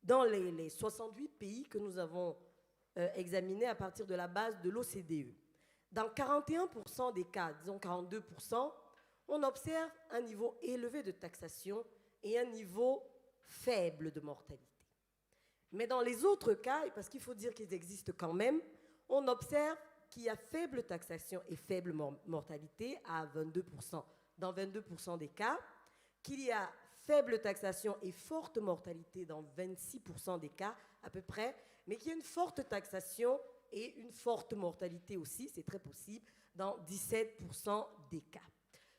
dans les 68 pays que nous avons examinés à partir de la base de l'OCDE. Dans 41% des cas, disons 42%, on observe un niveau élevé de taxation et un niveau faible de mortalité. Mais dans les autres cas, et parce qu'il faut dire qu'ils existent quand même, on observe qu'il y a faible taxation et faible mortalité à 22%, dans 22% des cas, qu'il y a faible taxation et forte mortalité dans 26% des cas à peu près, mais qu'il y a une forte taxation et une forte mortalité aussi, c'est très possible, dans 17% des cas.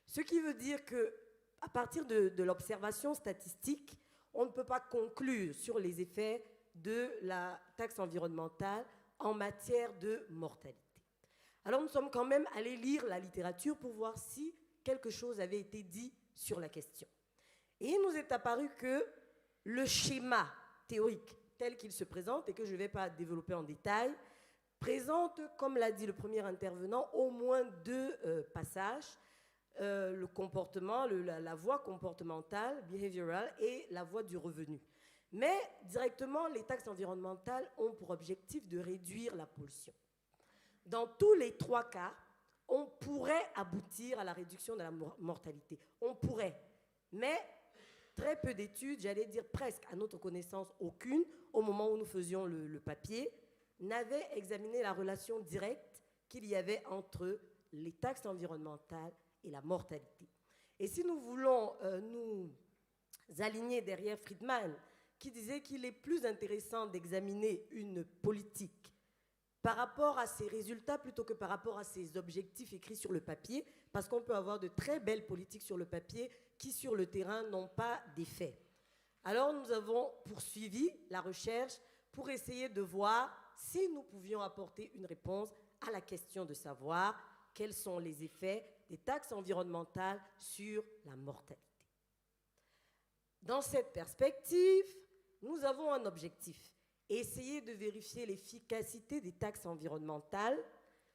Ce qui veut dire qu'à partir de l'observation statistique, on ne peut pas conclure sur les effets de la taxe environnementale en matière de mortalité. Alors nous sommes quand même allés lire la littérature pour voir si quelque chose avait été dit sur la question. Et il nous est apparu que le schéma théorique tel qu'il se présente, et que je ne vais pas développer en détail, présente, comme l'a dit le premier intervenant, au moins deux passages, le comportement, la voie comportementale, behavioral, et la voie du revenu. Mais directement, les taxes environnementales ont pour objectif de réduire la pollution. Dans tous les trois cas, on pourrait aboutir à la réduction de la mortalité. On pourrait, mais très peu d'études, j'allais dire presque à notre connaissance aucune, au moment où nous faisions le papier, n'avaient examiné la relation directe qu'il y avait entre les taxes environnementales et la mortalité. Et si nous voulons nous aligner derrière Friedman, qui disait qu'il est plus intéressant d'examiner une politique par rapport à ses résultats plutôt que par rapport à ses objectifs écrits sur le papier, parce qu'on peut avoir de très belles politiques sur le papier qui, sur le terrain, n'ont pas d'effet. Alors, nous avons poursuivi la recherche pour essayer de voir si nous pouvions apporter une réponse à la question de savoir quels sont les effets des taxes environnementales sur la mortalité. Dans cette perspective, nous avons un objectif, essayer de vérifier l'efficacité des taxes environnementales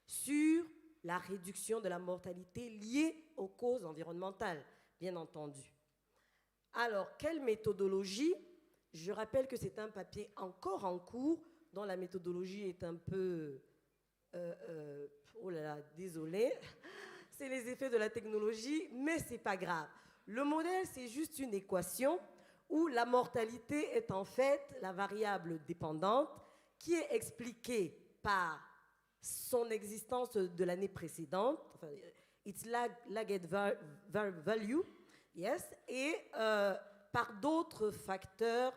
sur la réduction de la mortalité liée aux causes environnementales, bien entendu. Alors, quelle méthodologie? Je rappelle que c'est un papier encore en cours, dont la méthodologie est un peu... oh là là, désolé, c'est les effets de la technologie, mais ce n'est pas grave. Le modèle, c'est juste une équation où la mortalité est en fait la variable dépendante qui est expliquée par son existence de l'année précédente, enfin, its lagged value, yes, et par d'autres facteurs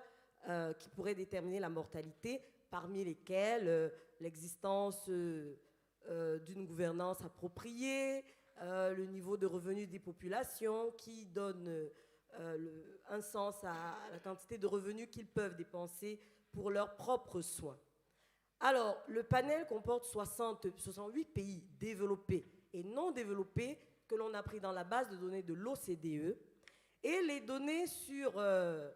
qui pourraient déterminer la mortalité, parmi lesquels l'existence d'une gouvernance appropriée, le niveau de revenus des populations qui donne un sens à la quantité de revenus qu'ils peuvent dépenser pour leurs propres soins. Alors, le panel comporte 68 pays développés et non développés que l'on a pris dans la base de données de l'OCDE, et les données sur la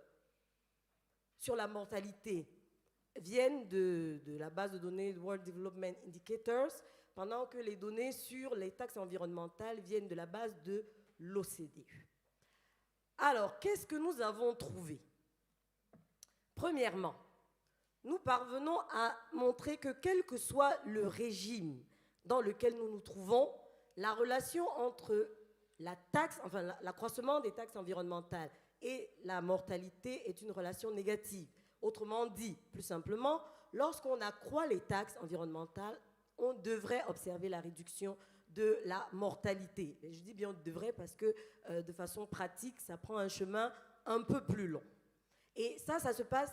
mortalité viennent de la base de données World Development Indicators, pendant que les données sur les taxes environnementales viennent de la base de l'OCDE. Alors, qu'est-ce que nous avons trouvé? Premièrement, nous parvenons à montrer que quel que soit le régime dans lequel nous nous trouvons, la relation entre l'accroissement des taxes environnementales et la mortalité est une relation négative. Autrement dit, plus simplement, lorsqu'on accroît les taxes environnementales, on devrait observer la réduction de la mortalité. Et je dis bien on devrait parce que de façon pratique, ça prend un chemin un peu plus long. Et ça se passe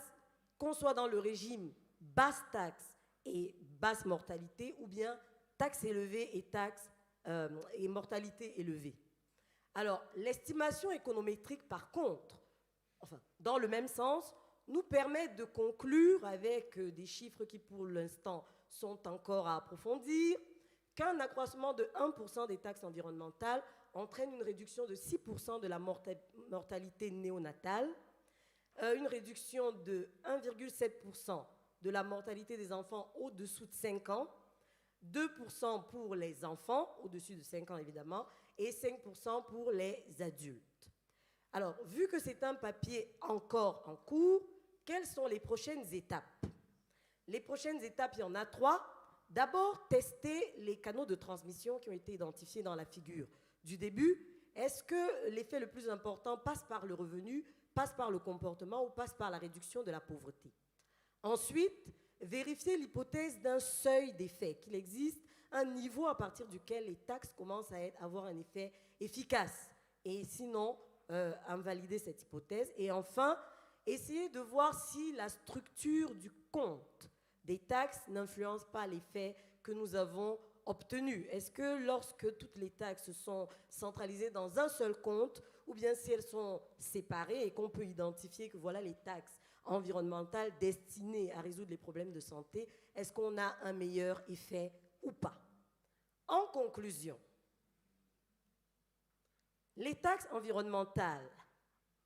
qu'on soit dans le régime basse taxe et basse mortalité, ou bien taxes élevées et mortalité élevée. Alors, l'estimation économétrique, par contre, enfin, dans le même sens, nous permet de conclure avec des chiffres qui, pour l'instant, sont encore à approfondir, qu'un accroissement de 1% des taxes environnementales entraîne une réduction de 6% de la mortalité néonatale, une réduction de 1,7% de la mortalité des enfants au-dessous de 5 ans, 2% pour les enfants, au-dessus de 5 ans évidemment, et 5% pour les adultes. Alors, vu que c'est un papier encore en cours, quelles sont les prochaines étapes? Les prochaines étapes, il y en a 3. D'abord, tester les canaux de transmission qui ont été identifiés dans la figure du début. Est-ce que l'effet le plus important passe par le revenu, passe par le comportement ou passe par la réduction de la pauvreté? Ensuite, vérifier l'hypothèse d'un seuil d'effet, qu'il existe un niveau à partir duquel les taxes commencent à avoir un effet efficace. Et sinon, invalider cette hypothèse. Et enfin, essayer de voir si la structure du compte des taxes n'influence pas l'effet que nous avons obtenu. Est-ce que lorsque toutes les taxes sont centralisées dans un seul compte, ou bien si elles sont séparées et qu'on peut identifier que voilà les taxes environnementales destinées à résoudre les problèmes de santé, est-ce qu'on a un meilleur effet ou pas? En conclusion, les taxes environnementales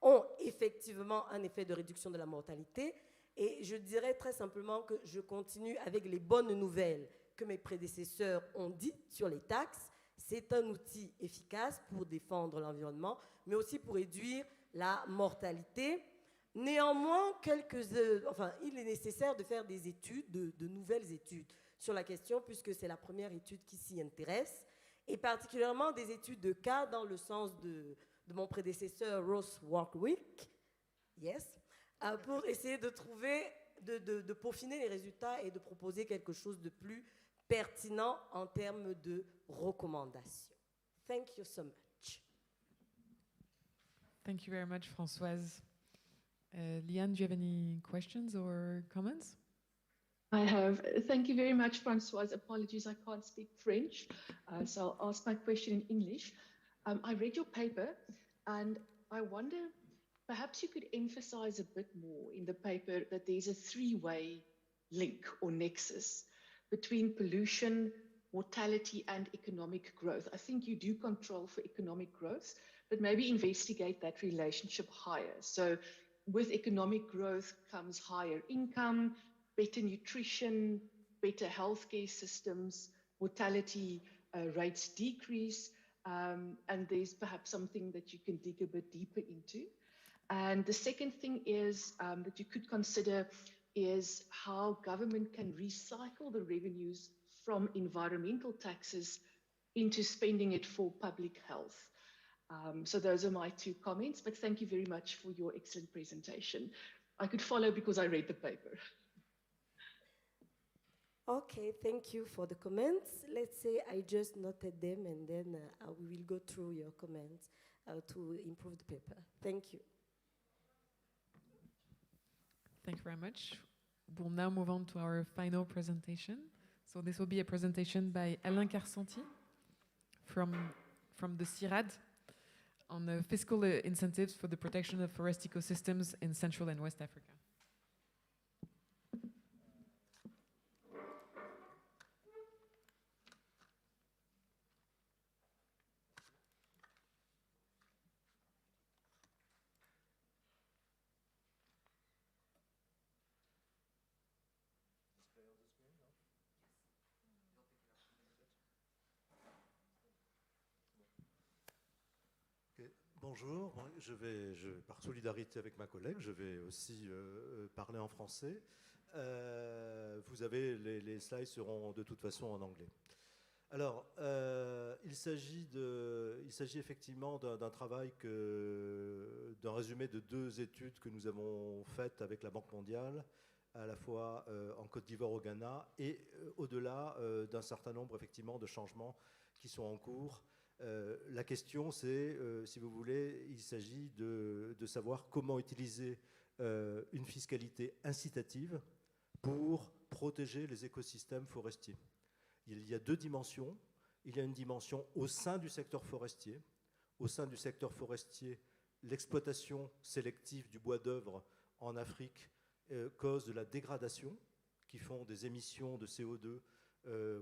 ont effectivement un effet de réduction de la mortalité, et je dirais très simplement que je continue avec les bonnes nouvelles que mes prédécesseurs ont dit sur les taxes. C'est un outil efficace pour défendre l'environnement, mais aussi pour réduire la mortalité. Néanmoins, il est nécessaire de faire des études, de nouvelles études sur la question, puisque c'est la première étude qui s'y intéresse, et particulièrement des études de cas dans le sens de mon prédécesseur Ross Warwick, pour essayer de trouver, de peaufiner les résultats et de proposer quelque chose de plus pertinent en termes de recommandations. Thank you so much. Thank you very much, Françoise. Liane, do you have any questions or comments? I have. Thank you very much, Françoise. Apologies, I can't speak French, so I'll ask my question in English. I read your paper, and I wonder, perhaps you could emphasize a bit more in the paper that there's a three-way link or nexus between pollution, mortality, and economic growth. I think you do control for economic growth, but maybe investigate that relationship higher. So with economic growth comes higher income, better nutrition, better healthcare systems, mortality rates decrease, and there's perhaps something that you can dig a bit deeper into. And the second thing is that you could consider is how government can recycle the revenues from environmental taxes into spending it for public health. So those are my two comments, but thank you very much for your excellent presentation. I could follow because I read the paper. Okay, thank you for the comments. Let's say I just noted them and then we will go through your comments to improve the paper. Thank you. Thank you very much. We'll now move on to our final presentation. So this will be a presentation by Alain Karsenty from the CIRAD on the fiscal incentives for the protection of forest ecosystems in Central and West Africa. Bonjour, par solidarité avec ma collègue, je vais aussi parler en français. Vous avez, les slides seront de toute façon en anglais. Alors, il s'agit effectivement d'un travail, d'un résumé de deux études que nous avons faites avec la Banque mondiale, à la fois en Côte d'Ivoire, au Ghana, et au-delà d'un certain nombre effectivement de changements qui sont en cours. La question, c'est, si vous voulez, il s'agit de savoir comment utiliser une fiscalité incitative pour protéger les écosystèmes forestiers. Il y a deux dimensions. Il y a une dimension au sein du secteur forestier. Au sein du secteur forestier, l'exploitation sélective du bois d'œuvre en Afrique cause de la dégradation, qui font des émissions de CO2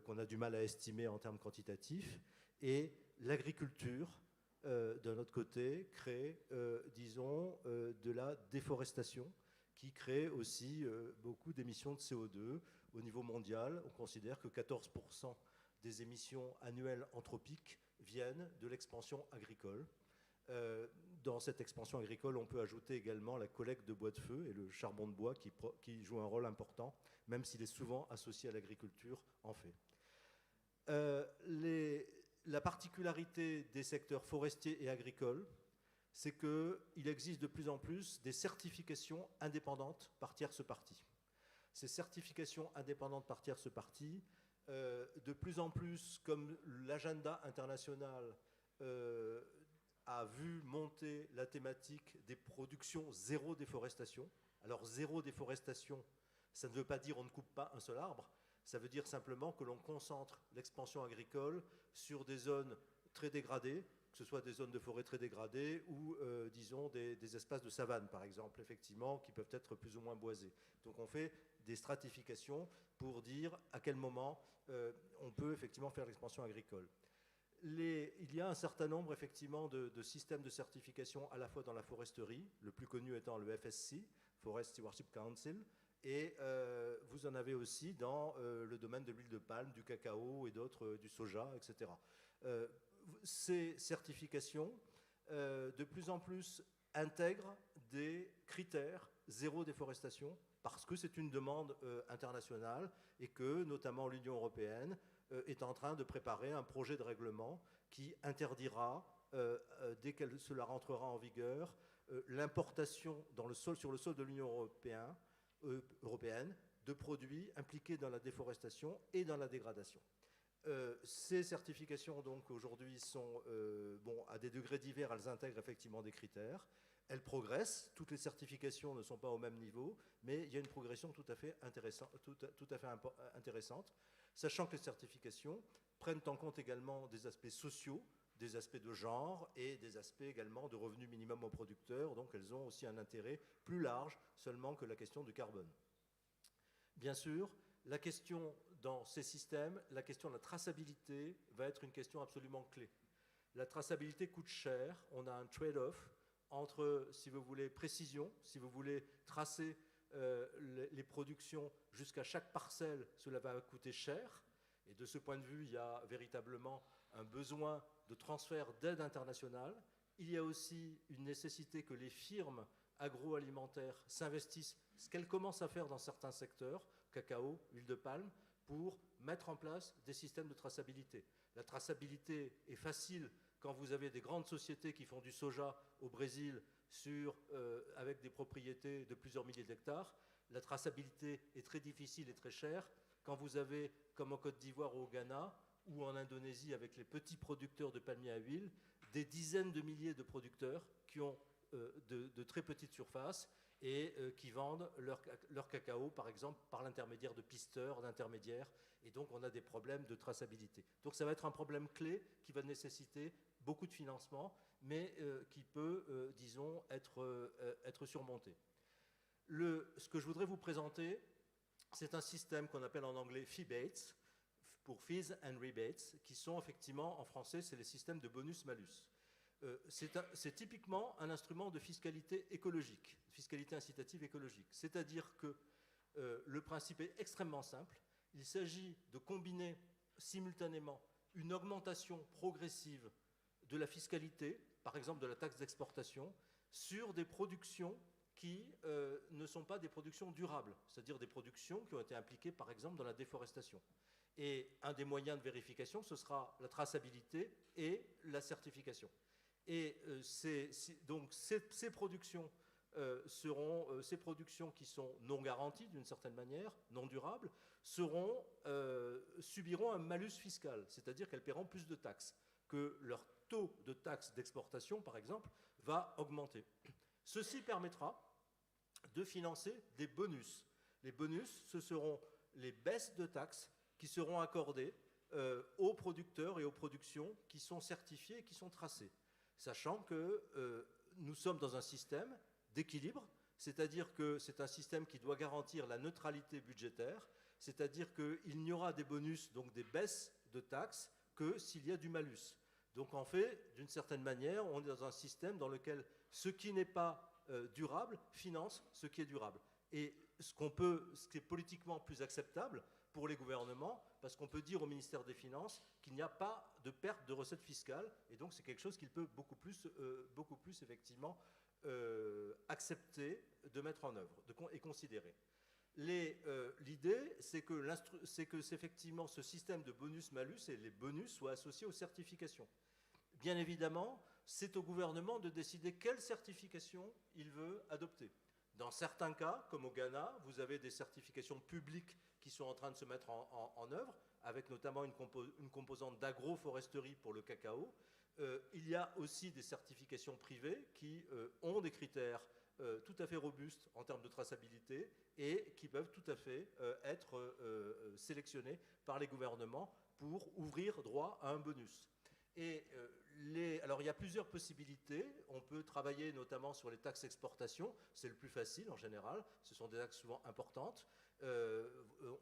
qu'on a du mal à estimer en termes quantitatifs. Et l'agriculture, d'un autre côté, crée, disons, de la déforestation, qui crée aussi beaucoup d'émissions de CO2. Au niveau mondial, on considère que 14% des émissions annuelles anthropiques viennent de l'expansion agricole. Dans cette expansion agricole, on peut ajouter également la collecte de bois de feu et le charbon de bois qui joue un rôle important, même s'il est souvent associé à l'agriculture, en fait. La particularité des secteurs forestiers et agricoles, c'est qu'il existe de plus en plus des certifications indépendantes par tierces parties. Ces certifications indépendantes par tierces parties, de plus en plus, comme l'agenda international a vu monter la thématique des productions zéro déforestation. Alors zéro déforestation, ça ne veut pas dire on ne coupe pas un seul arbre, ça veut dire simplement que l'on concentre l'expansion agricole sur des zones très dégradées, que ce soit des zones de forêt très dégradées ou, disons, des espaces de savane, par exemple, effectivement, qui peuvent être plus ou moins boisés. Donc on fait des stratifications pour dire à quel moment on peut effectivement faire l'expansion agricole. Il y a un certain nombre, effectivement, de systèmes de certification à la fois dans la foresterie, le plus connu étant le FSC, Forest Stewardship Council, Et vous en avez aussi dans le domaine de l'huile de palme, du cacao et d'autres, du soja, etc. Ces certifications, de plus en plus, intègrent des critères zéro déforestation, parce que c'est une demande internationale et que, notamment, l'Union européenne est en train de préparer un projet de règlement qui interdira, dès que cela rentrera en vigueur, l'importation sur le sol de l'Union européenne de produits impliqués dans la déforestation et dans la dégradation. Ces certifications, donc, aujourd'hui, sont à des degrés divers, elles intègrent effectivement des critères. Elles progressent, toutes les certifications ne sont pas au même niveau, mais il y a une progression tout à fait intéressante, sachant que les certifications prennent en compte également des aspects sociaux, des aspects de genre et des aspects également de revenu minimum aux producteurs, donc elles ont aussi un intérêt plus large seulement que la question du carbone. Bien sûr, la question dans ces systèmes, la question de la traçabilité va être une question absolument clé. La traçabilité coûte cher, on a un trade-off entre, si vous voulez, précision, si vous voulez tracer les productions jusqu'à chaque parcelle, cela va coûter cher. Et de ce point de vue, il y a véritablement un besoin de transfert d'aide internationale. Il y a aussi une nécessité que les firmes agroalimentaires s'investissent, ce qu'elles commencent à faire dans certains secteurs, cacao, huile de palme, pour mettre en place des systèmes de traçabilité. La traçabilité est facile quand vous avez des grandes sociétés qui font du soja au Brésil avec des propriétés de plusieurs milliers d'hectares. La traçabilité est très difficile et très chère quand vous avez, comme en Côte d'Ivoire ou au Ghana, ou en Indonésie avec les petits producteurs de palmiers à huile, des dizaines de milliers de producteurs qui ont de très petites surfaces et qui vendent leur cacao, par exemple, par l'intermédiaire de pisteurs, d'intermédiaires, et donc on a des problèmes de traçabilité. Donc ça va être un problème clé qui va nécessiter beaucoup de financement, mais qui peut, disons, être surmonté. Ce que je voudrais vous présenter, c'est un système qu'on appelle en anglais feebates, pour fees and rebates, qui sont effectivement, en français, c'est les systèmes de bonus-malus. C'est typiquement un instrument de fiscalité écologique, fiscalité incitative écologique. C'est-à-dire que le principe est extrêmement simple. Il s'agit de combiner simultanément une augmentation progressive de la fiscalité, par exemple de la taxe d'exportation, sur des productions qui ne sont pas des productions durables, c'est-à-dire des productions qui ont été impliquées, par exemple, dans la déforestation. Et un des moyens de vérification, ce sera la traçabilité et la certification. Et donc ces productions ces productions qui sont non garanties d'une certaine manière, non durables, subiront un malus fiscal, c'est-à-dire qu'elles paieront plus de taxes, que leur taux de taxe d'exportation, par exemple, va augmenter. Ceci permettra de financer des bonus. Les bonus, ce seront les baisses de taxes qui seront accordées aux producteurs et aux productions qui sont certifiées et qui sont tracées, sachant que nous sommes dans un système d'équilibre, c'est-à-dire que c'est un système qui doit garantir la neutralité budgétaire, c'est-à-dire qu'il n'y aura des bonus, donc des baisses de taxes, que s'il y a du malus. Donc en fait, d'une certaine manière, on est dans un système dans lequel ce qui n'est pas durable finance ce qui est durable. Et ce qui est politiquement plus acceptable pour les gouvernements, parce qu'on peut dire au ministère des Finances qu'il n'y a pas de perte de recettes fiscales, et donc c'est quelque chose qu'il peut beaucoup plus effectivement accepter de mettre en œuvre et considérer. L'idée, c'est que effectivement ce système de bonus-malus et les bonus soient associés aux certifications. Bien évidemment, c'est au gouvernement de décider quelle certification il veut adopter. Dans certains cas, comme au Ghana, vous avez des certifications publiques qui sont en train de se mettre en œuvre, avec notamment une composante d'agroforesterie pour le cacao. Il y a aussi des certifications privées qui ont des critères tout à fait robustes en termes de traçabilité et qui peuvent tout à fait être sélectionnés par les gouvernements pour ouvrir droit à un bonus. Et alors il y a plusieurs possibilités. On peut travailler notamment sur les taxes d'exportation, c'est le plus facile en général, ce sont des taxes souvent importantes.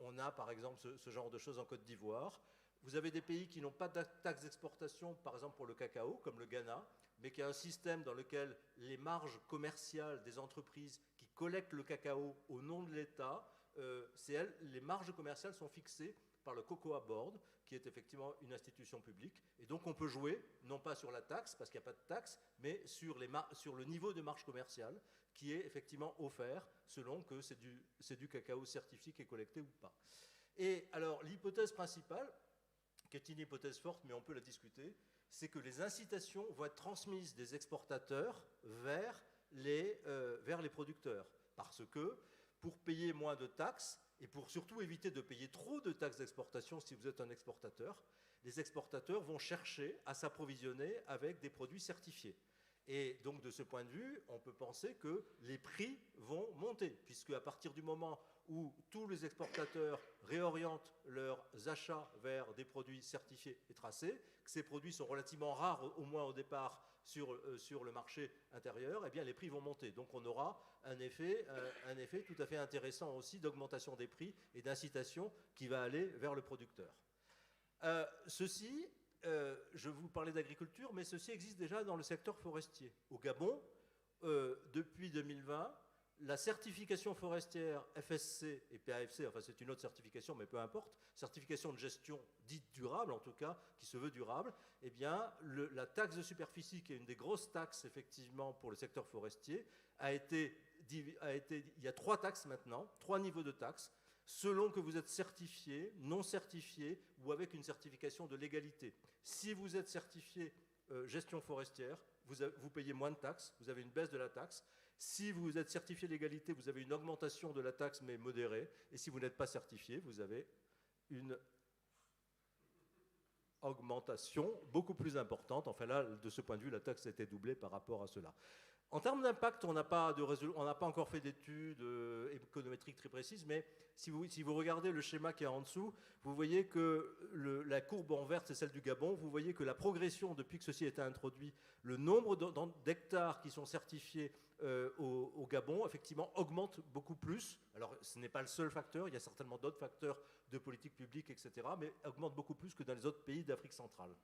On a par exemple ce genre de choses en Côte d'Ivoire. Vous avez des pays qui n'ont pas de taxes d'exportation, par exemple pour le cacao, comme le Ghana, mais qui a un système dans lequel les marges commerciales des entreprises qui collecte le cacao au nom de l'État, les marges commerciales sont fixées par le Cocoa Board, qui est effectivement une institution publique. Et donc on peut jouer, non pas sur la taxe, parce qu'il n'y a pas de taxe, mais sur le niveau de marge commerciale, qui est effectivement offert selon que c'est du cacao certifié qui est collecté ou pas. Et alors l'hypothèse principale, qui est une hypothèse forte, mais on peut la discuter, c'est que les incitations vont être transmises des exportateurs vers les producteurs. Parce que pour payer moins de taxes, et pour surtout éviter de payer trop de taxes d'exportation si vous êtes un exportateur, les exportateurs vont chercher à s'approvisionner avec des produits certifiés. Et donc de ce point de vue, on peut penser que les prix vont monter, puisque à partir du moment où tous les exportateurs réorientent leurs achats vers des produits certifiés et tracés, que ces produits sont relativement rares, au moins au départ, sur le marché intérieur, eh bien les prix vont monter. Donc on aura un effet tout à fait intéressant aussi d'augmentation des prix et d'incitation qui va aller vers le producteur. Je vous parlais d'agriculture, mais ceci existe déjà dans le secteur forestier. Au Gabon, depuis 2020, la certification forestière FSC et PAFC, enfin c'est une autre certification, mais peu importe, certification de gestion dite durable, en tout cas, qui se veut durable, eh bien, la taxe de superficie, qui est une des grosses taxes, effectivement, pour le secteur forestier, il y a 3 taxes maintenant, 3 niveaux de taxes, selon que vous êtes certifié, non certifié ou avec une certification de légalité. Si vous êtes certifié gestion forestière, vous payez moins de taxes, vous avez une baisse de la taxe. Si vous êtes certifié légalité, vous avez une augmentation de la taxe, mais modérée. Et si vous n'êtes pas certifié, vous avez une augmentation beaucoup plus importante. Enfin là, de ce point de vue, la taxe a été doublée par rapport à cela. En termes d'impact, on n'a pas encore fait d'études économétriques très précises, mais si vous regardez le schéma qui est en dessous, vous voyez que la courbe en vert, c'est celle du Gabon. Vous voyez que la progression, depuis que ceci a été introduit, le nombre d'hectares qui sont certifiés au Gabon, effectivement, augmente beaucoup plus. Alors, ce n'est pas le seul facteur, il y a certainement d'autres facteurs de politique publique, etc., mais augmente beaucoup plus que dans les autres pays d'Afrique centrale.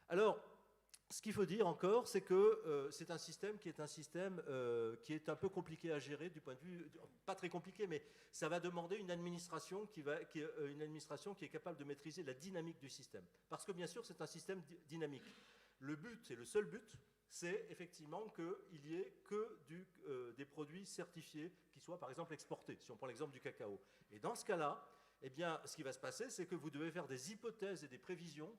Alors, ce qu'il faut dire encore, c'est que c'est un système qui est un peu compliqué à gérer du point de vue, pas très compliqué, mais ça va demander une administration qui est capable de maîtriser la dynamique du système. Parce que bien sûr, c'est un système dynamique. Le but, et le seul but, c'est effectivement qu'il n'y ait que des produits certifiés qui soient par exemple exportés, si on prend l'exemple du cacao. Et dans ce cas-là, eh bien, ce qui va se passer, c'est que vous devez faire des hypothèses et des prévisions,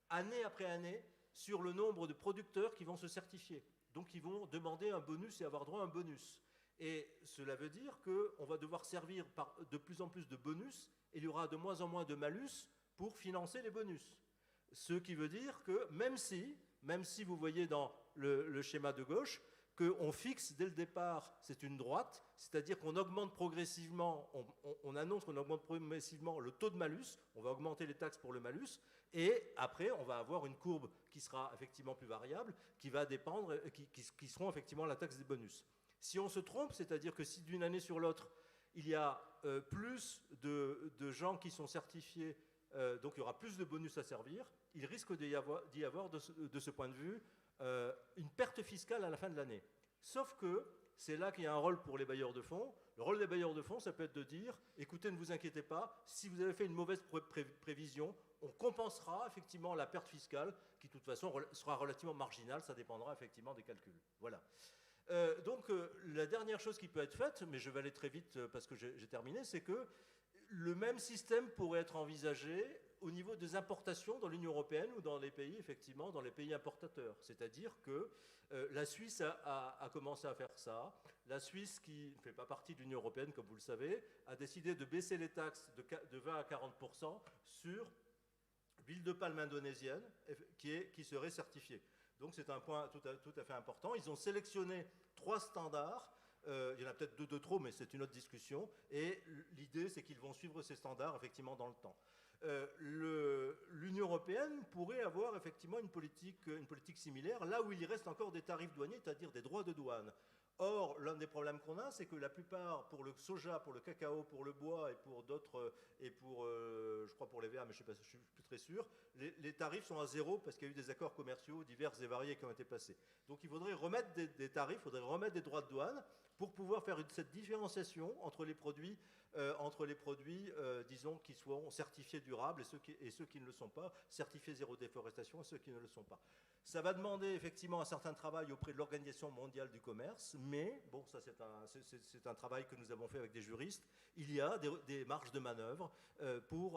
année après année, sur le nombre de producteurs qui vont se certifier. Donc, ils vont demander un bonus et avoir droit à un bonus. Et cela veut dire qu'on va devoir servir de plus en plus de bonus et il y aura de moins en moins de malus pour financer les bonus. Ce qui veut dire que même si vous voyez dans le schéma de gauche, qu'on fixe dès le départ, c'est une droite, c'est-à-dire qu'on augmente progressivement, on annonce qu'on augmente progressivement le taux de malus, on va augmenter les taxes pour le malus, et après on va avoir une courbe qui sera effectivement plus variable, qui va dépendre, qui seront effectivement la taxe des bonus. Si on se trompe, c'est-à-dire que si d'une année sur l'autre, il y a plus de gens qui sont certifiés, donc il y aura plus de bonus à servir, il risque d'y avoir de ce point de vue une perte fiscale à la fin de l'année. Sauf que c'est là qu'il y a un rôle pour les bailleurs de fonds. Le rôle des bailleurs de fonds, ça peut être de dire, écoutez, ne vous inquiétez pas, si vous avez fait une mauvaise prévision, on compensera effectivement la perte fiscale, qui de toute façon sera relativement marginale, ça dépendra effectivement des calculs. Voilà. Donc la dernière chose qui peut être faite, mais je vais aller très vite parce que j'ai terminé, c'est que le même système pourrait être envisagé au niveau des importations dans l'Union européenne ou dans les pays, effectivement, dans les pays importateurs. C'est-à-dire que la Suisse a commencé à faire ça. La Suisse, qui ne fait pas partie de l'Union européenne, comme vous le savez, a décidé de baisser les taxes de 20 à 40% sur l'huile de palme indonésienne qui serait certifiée. Donc c'est un point tout à fait important. Ils ont sélectionné 3 standards. Il y en a peut-être 2 de trop, mais c'est une autre discussion. Et l'idée, c'est qu'ils vont suivre ces standards, effectivement, dans le temps. L'Union européenne pourrait avoir effectivement une politique similaire, là où il reste encore des tarifs douaniers, c'est-à-dire des droits de douane. Or, l'un des problèmes qu'on a, c'est que la plupart, pour le soja, pour le cacao, pour le bois et pour d'autres, je crois pour les verres, mais je ne suis plus très sûr, les tarifs sont à 0 parce qu'il y a eu des accords commerciaux divers et variés qui ont été passés. Donc il faudrait remettre des tarifs, il faudrait remettre des droits de douane pour pouvoir faire cette différenciation entre les produits, disons, qui sont certifiés durables et ceux qui ne le sont pas, certifiés zéro déforestation et ceux qui ne le sont pas. Ça va demander effectivement un certain travail auprès de l'Organisation mondiale du commerce, mais bon, ça c'est un travail que nous avons fait avec des juristes. Il y a des marges de manœuvre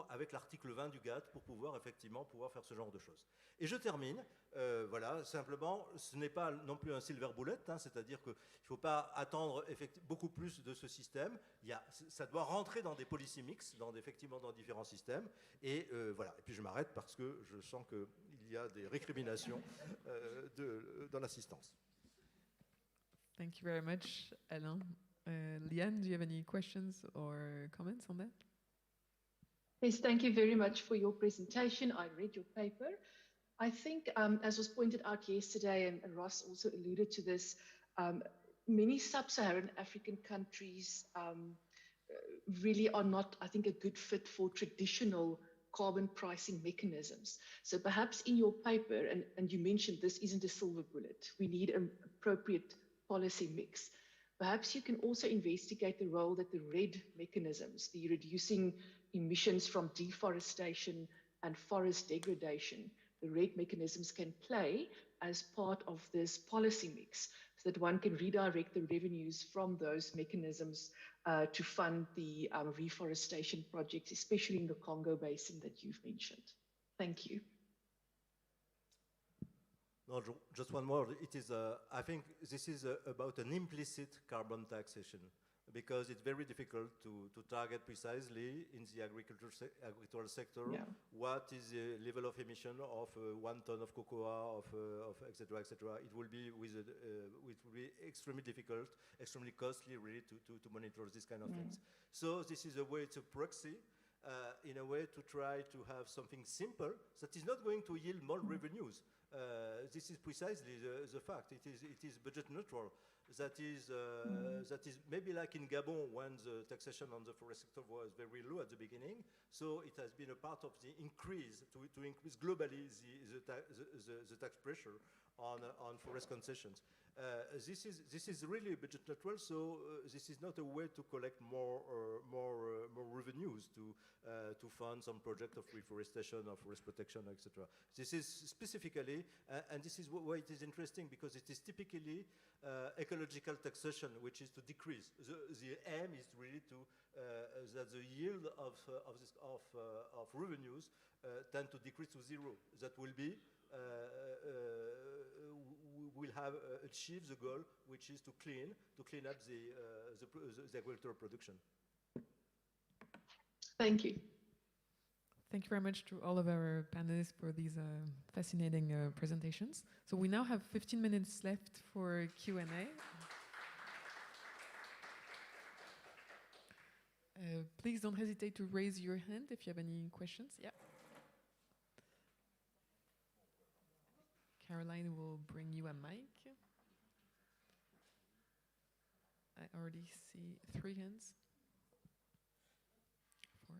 avec l'article 20 du GATT pour pouvoir effectivement faire ce genre de choses. Et je termine, voilà, simplement, ce n'est pas non plus un silver bullet, hein, c'est-à-dire qu'il ne faut pas attendre beaucoup plus de ce système. Ça doit rentrer dans des policy mix, effectivement dans différents systèmes, et voilà. Et puis je m'arrête parce que je sens qu'il y a des récriminations dans l'assistance. Thank you very much, Alain. Liane, do you have any questions or comments on that? Yes, thank you very much for your presentation. I read your paper. I think, as was pointed out yesterday, and Ross also alluded to this, many sub-Saharan African countries really are not, I think, a good fit for traditional carbon pricing mechanisms. So perhaps in your paper, and you mentioned this isn't a silver bullet, we need an appropriate policy mix. Perhaps you can also investigate the role that the RED mechanisms, the reducing emissions from deforestation and forest degradation, the RED mechanisms can play as part of this policy mix, so that one can redirect the revenues from those mechanisms to fund the reforestation projects, especially in the Congo Basin that you've mentioned. Thank you. No, just one more. It is, I think this is about an implicit carbon taxation, because it's very difficult to target precisely in the agricultural sector what is the level of emission of 1 ton of cocoa, of et cetera, et cetera. It will be extremely difficult, extremely costly really to monitor these kind of things. So this is a way, it's a proxy, in a way to try to have something simple that is not going to yield more revenues. This is precisely the fact. It is budget neutral. That is maybe like in Gabon when the taxation on the forest sector was very low at the beginning. So it has been a part of the increase to increase globally the tax pressure on forest concessions. This is really budget neutral. So this is not a way to collect more revenues to fund some project of reforestation, of forest protection, etc. This is specifically, and this is why it is interesting, because it is typically ecological taxation, which is to decrease. The aim is really to that the yield of revenues tend to decrease to zero. That will be we will have achieved the goal, which is to clean up the agricultural production. Thank you. Thank you very much to all of our panelists for these fascinating presentations. So we now have 15 minutes left for Q&A. Please don't hesitate to raise your hand if you have any questions. Yeah. Caroline will bring you a mic. I already see 3 hands. 4.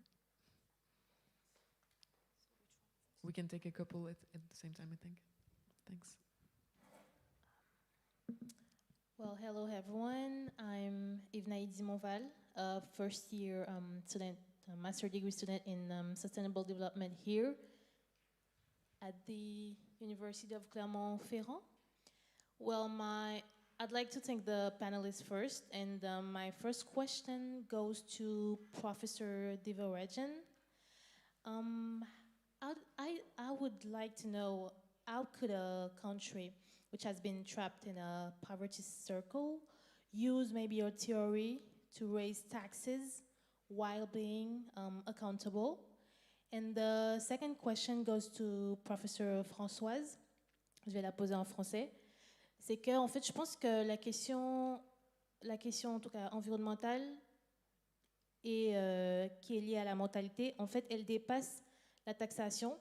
We can take a couple at the same time, I think. Thanks. Well, hello everyone. I'm Ivnaï Dimonval, a first-year student, a master degree student in sustainable development here at the University of Clermont-Ferrand. Well, I'd like to thank the panelists first, and my first question goes to Professor Devarajan. I would like to know, how could a country which has been trapped in a poverty circle use maybe your theory to raise taxes while being accountable? And the second question goes to Professor Françoise. Je vais la poser en français. C'est que, en fait, je pense que la question en tout cas environnementale et qui est liée à la mortalité, en fait, elle dépasse la taxation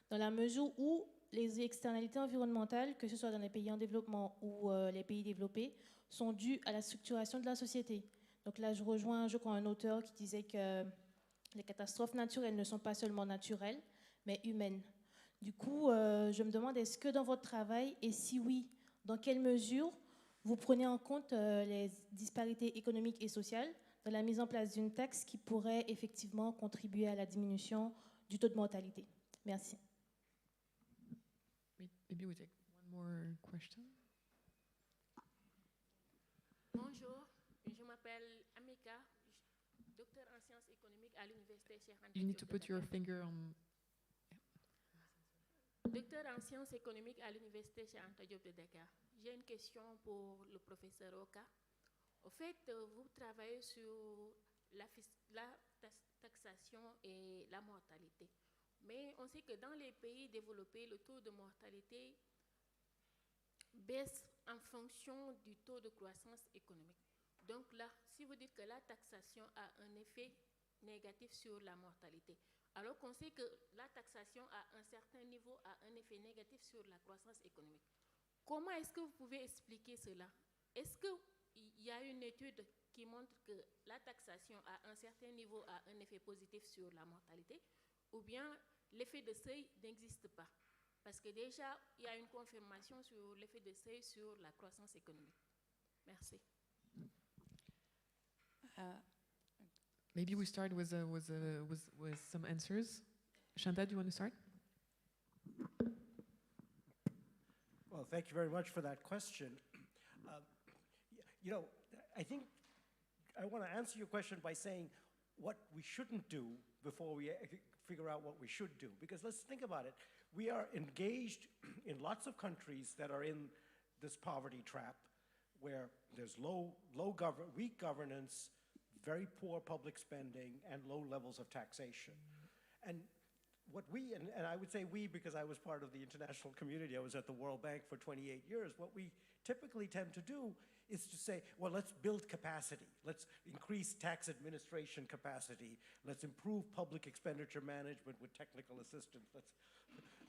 dans la mesure où les externalités environnementales, que ce soit dans les pays en développement ou les pays développés, sont dues à la structuration de la société. Donc là, je rejoins, je crois, un auteur qui disait que les catastrophes naturelles ne sont pas seulement naturelles, mais humaines. Du coup, je me demande, est-ce que dans votre travail, et si oui, dans quelle mesure vous prenez en compte les disparités économiques et sociales dans la mise en place d'une taxe qui pourrait effectivement contribuer à la diminution du taux de mortalité. Merci. Maybe we take one more question. Bonjour, je m'appelle Amika, docteur en sciences économiques à l'université Shanta You need to put your Devarajan. finger on. Docteur en sciences économiques à l'université Shanta de Dakar. J'ai une question pour le professeur Oka. Au fait, vous travaillez sur la taxation et la mortalité. Mais on sait que dans les pays développés, le taux de mortalité baisse en fonction du taux de croissance économique. Donc là, si vous dites que la taxation a un effet négatif sur la mortalité, alors qu'on sait que la taxation à un certain niveau a un effet négatif sur la croissance économique, comment est-ce que vous pouvez expliquer cela? Est-ce qu'il y a une étude qui montre que la taxation à un certain niveau a un effet positif sur la mortalité, ou bien l'effet de seuil n'existe pas? Parce que déjà, il y a une confirmation sur l'effet de seuil sur la croissance économique. Merci. Maybe we start with some answers. Shanta, do you want to start? Well, thank you very much for that question. You know, I think I want to answer your question by saying what we shouldn't do before we figure out what we should do. Because let's think about it. We are engaged in lots of countries that are in this poverty trap, where there's weak governance, very poor public spending, and low levels of taxation. And what we, and I would say we because I was part of the international community, I was at the World Bank for 28 years, what we typically tend to do is to say, well, let's build capacity. Let's increase tax administration capacity. Let's improve public expenditure management with technical assistance.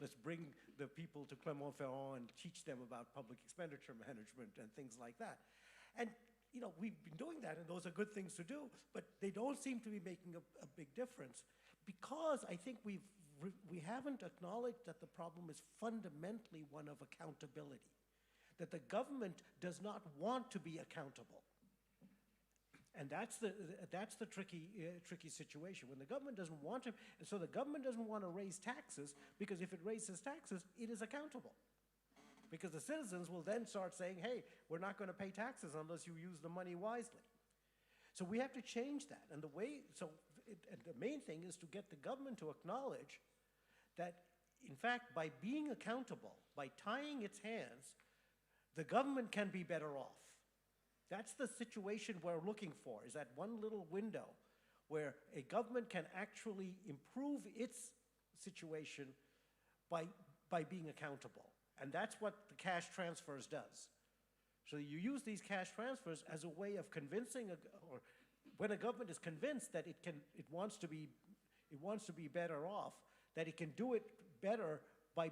Let's bring the people to Clermont-Ferrand and teach them about public expenditure management and things like that. And you know, we've been doing that, and those are good things to do, but they don't seem to be making a big difference because I think we haven't acknowledged that the problem is fundamentally one of accountability, that the government does not want to be accountable. And that's the tricky situation. When the government doesn't want to, and so the government doesn't want to raise taxes, because if it raises taxes, it is accountable. Because the citizens will then start saying, hey, we're not going to pay taxes unless you use the money wisely. So we have to change that. And the main thing is to get the government to acknowledge that, in fact, by being accountable, by tying its hands, the government can be better off. That's the situation we're looking for, is that one little window where a government can actually improve its situation by being accountable. And that's what the cash transfers does. So you use these cash transfers as a way of convincing, or when a government is convinced that it wants to be better off, that it can do it better by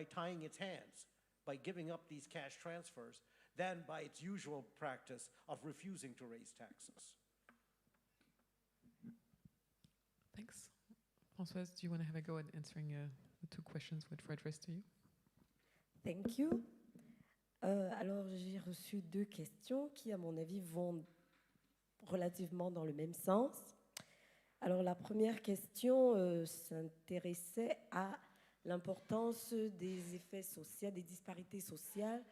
tying its hands, by giving up these cash transfers, than by its usual practice of refusing to raise taxes. Thanks. Françoise, do you want to have a go at answering the two questions which were addressed to you? Thank you. Alors, j'ai reçu deux questions qui, à mon avis, vont relativement dans le même sens. Alors, la première question s'intéressait à l'importance des effets sociaux, des disparités sociales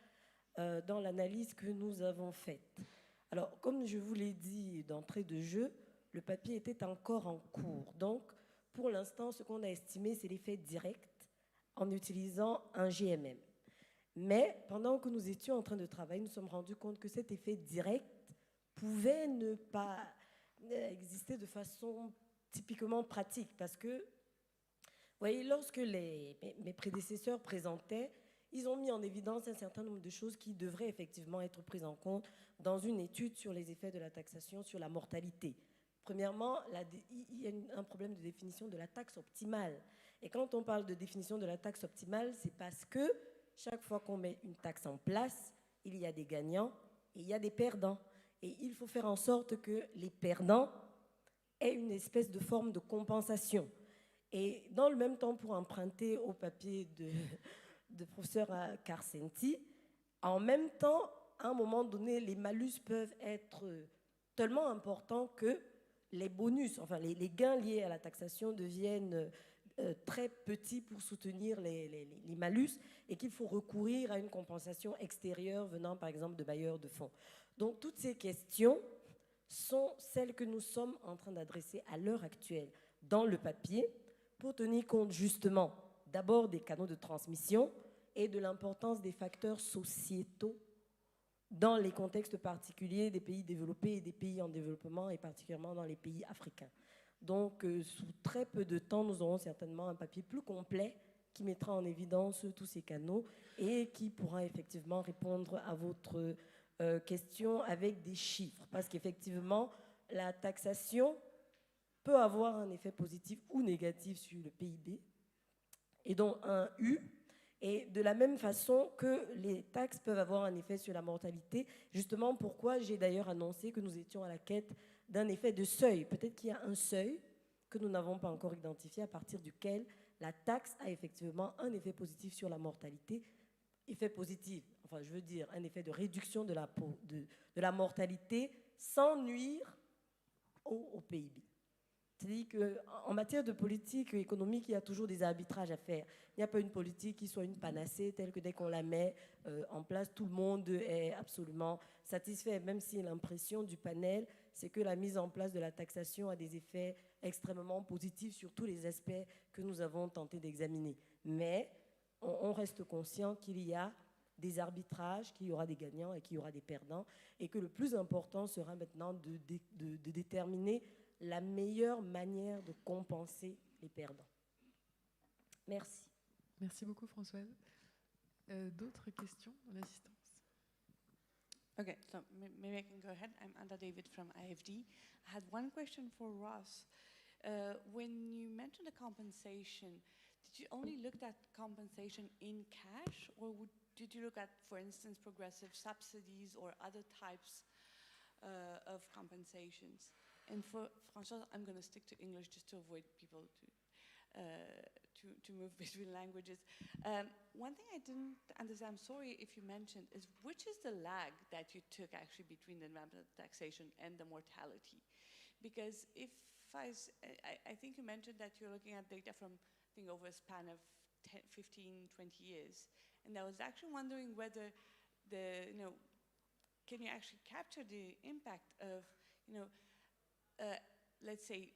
dans l'analyse que nous avons faite. Alors, comme je vous l'ai dit d'entrée de jeu, le papier était encore en cours. Donc, pour l'instant, ce qu'on a estimé, c'est l'effet direct en utilisant un GMM. Mais pendant que nous étions en train de travailler, nous nous sommes rendus compte que cet effet direct pouvait ne pas exister de façon typiquement pratique. Parce que, vous voyez, lorsque mes prédécesseurs présentaient, ils ont mis en évidence un certain nombre de choses qui devraient effectivement être prises en compte dans une étude sur les effets de la taxation sur la mortalité. Premièrement, il y a un problème de définition de la taxe optimale. Et quand on parle de définition de la taxe optimale, c'est parce que chaque fois qu'on met une taxe en place, il y a des gagnants et il y a des perdants. Et il faut faire en sorte que les perdants aient une espèce de forme de compensation. Et dans le même temps, pour emprunter au papier de professeur Karsenty, en même temps, à un moment donné, les malus peuvent être tellement importants que les bonus, enfin les gains liés à la taxation deviennent très petits pour soutenir les malus et qu'il faut recourir à une compensation extérieure venant par exemple de bailleurs de fonds. Donc toutes ces questions sont celles que nous sommes en train d'adresser à l'heure actuelle dans le papier pour tenir compte justement d'abord des canaux de transmission et de l'importance des facteurs sociétaux dans les contextes particuliers des pays développés et des pays en développement, et particulièrement dans les pays africains. Donc, sous très peu de temps, nous aurons certainement un papier plus complet qui mettra en évidence tous ces canaux et qui pourra effectivement répondre à votre question avec des chiffres. Parce qu'effectivement, la taxation peut avoir un effet positif ou négatif sur le PIB, et donc un U. Et de la même façon que les taxes peuvent avoir un effet sur la mortalité, justement pourquoi j'ai d'ailleurs annoncé que nous étions à la quête d'un effet de seuil. Peut-être qu'il y a un seuil que nous n'avons pas encore identifié à partir duquel la taxe a effectivement un effet positif sur la mortalité. Effet positif, enfin je veux dire un effet de réduction de la mortalité sans nuire au PIB. C'est-à-dire qu'en matière de politique économique, il y a toujours des arbitrages à faire. Il n'y a pas une politique qui soit une panacée, telle que dès qu'on la met en place, tout le monde est absolument satisfait, même si l'impression du panel, c'est que la mise en place de la taxation a des effets extrêmement positifs sur tous les aspects que nous avons tenté d'examiner. Mais on reste conscient qu'il y a des arbitrages, qu'il y aura des gagnants et qu'il y aura des perdants, et que le plus important sera maintenant de déterminer la meilleure manière de compenser les perdants. Merci. Merci beaucoup, Françoise. D'autres questions dans l'assistance? Okay, so maybe I can go ahead. I'm Anda David from IFD. I had one question for Ross. When you mentioned the compensation, did you only look at compensation in cash, or did you look at, for instance, progressive subsidies or other types of compensations? And for François, I'm going to stick to English just to avoid people to move between languages. One thing I didn't understand, I'm sorry if you mentioned, is which is the lag that you took actually between the environmental taxation and the mortality? Because if I think you mentioned that you're looking at data from, I think, over a span of 15, 20 years. And I was actually wondering whether can you actually capture the impact of, let's say,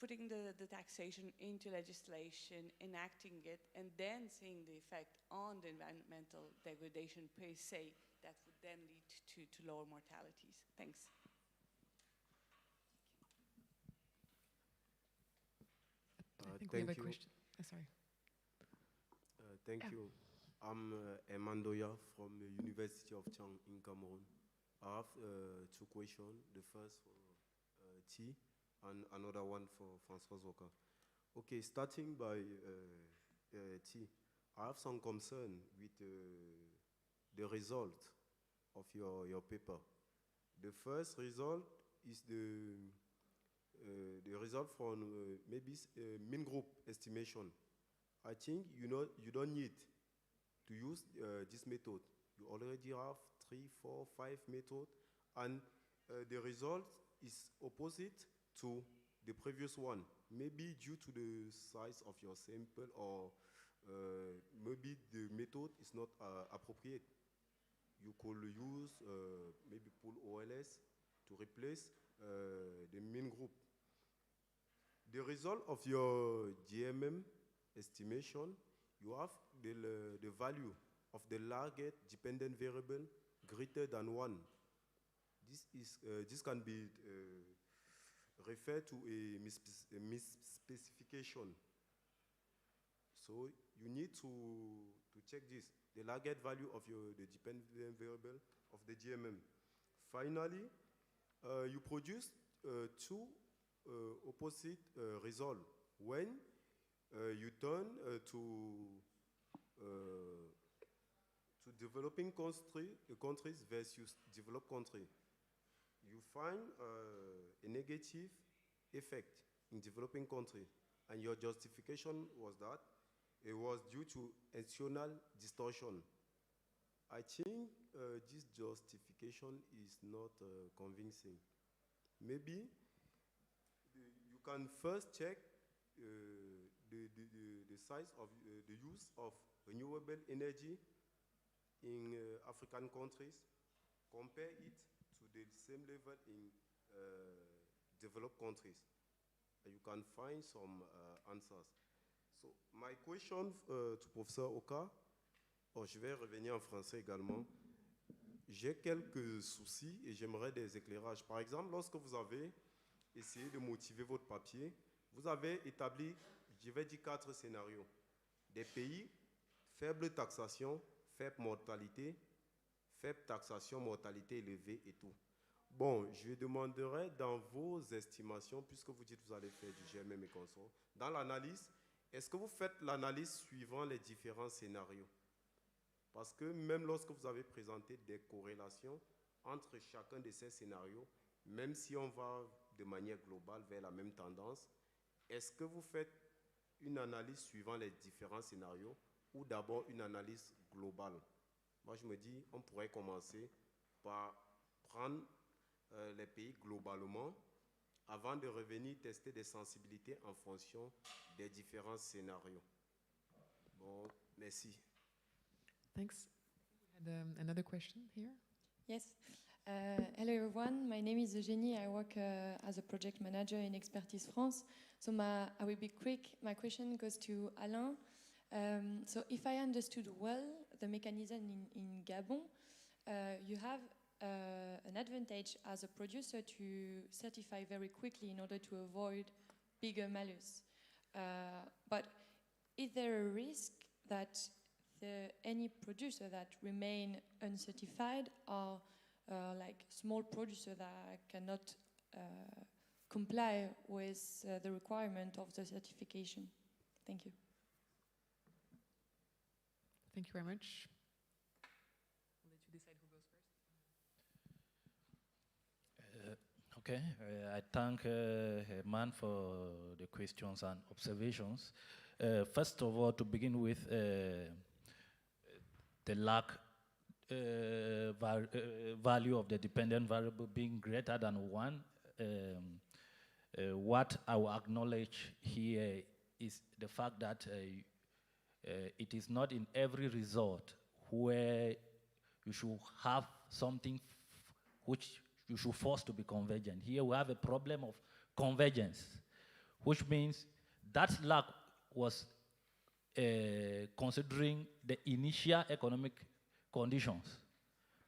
putting the taxation into legislation, enacting it, and then seeing the effect on the environmental degradation per se that would then lead to lower mortalities. Thanks. I think we have a question. Sorry. Thank you. I'm Emandoya from the University of Chiang in Cameroon. I have two questions. The first for Tii and another one for François Walker. Okay, starting by Tii, I have some concern with the result of your paper. The first result is the result from maybe mean group estimation. I think you don't need to use this method. You already have 3, 4, 5 methods, and the result is opposite to the previous one. Maybe due to the size of your sample, or maybe the method is not appropriate. You could use maybe pool OLS to replace the mean group. The result of your GMM estimation, you have the value of the largest dependent variable greater than 1. This can be referred to a misspecification. So you need to check this, the largest value of the dependent variable of the GMM. Finally, you produce two opposite results. When you turn to developing countries versus developed countries, you find a negative effect in developing countries. And your justification was that it was due to external distortion. I think this justification is not convincing. Maybe you can first check the size of the use of renewable energy in African countries, compare it to the same level in developed countries. And you can find some answers. So my question to Professeur Oka, je vais revenir en français également. J'ai quelques soucis et j'aimerais des éclairages. Par exemple, lorsque vous avez essayé de motiver votre papier, vous avez établi, je vais dire 4 scénarios. Des pays, faible taxation, faible mortalité, faible taxation, mortalité élevée et tout. Bon, je demanderais dans vos estimations, puisque vous dites que vous allez faire du GMM et consorts, dans l'analyse, est-ce que vous faites l'analyse suivant les différents scénarios? Parce que même lorsque vous avez présenté des corrélations entre chacun de ces scénarios, même si on va de manière globale vers la même tendance, est-ce que vous faites une analyse suivant les différents scénarios ou d'abord une analyse globale? Moi, je me dis, on pourrait commencer par prendre les pays globalement avant de revenir tester des sensibilités en fonction des différents scénarios. Bon, merci. Thanks. We had another question here. Yes. Hello everyone, my name is Eugénie. I work as a project manager in Expertise France. So I will be quick. My question goes to Alain. So if I understood well the mechanism in Gabon, you have an advantage as a producer to certify very quickly in order to avoid bigger malus. But is there a risk that any producer that remain uncertified are like small producer that cannot comply with the requirement of the certification? Thank you. Thank you very much. I'll let you decide who goes first. Okay, I thank Herman for the questions and observations. First of all, to begin with, the value of the dependent variable being greater than 1. What I will acknowledge here is the fact that it is not in every resort where you should have something which you should force to be convergent. Here we have a problem of convergence, which means that lack was considering the initial economic conditions,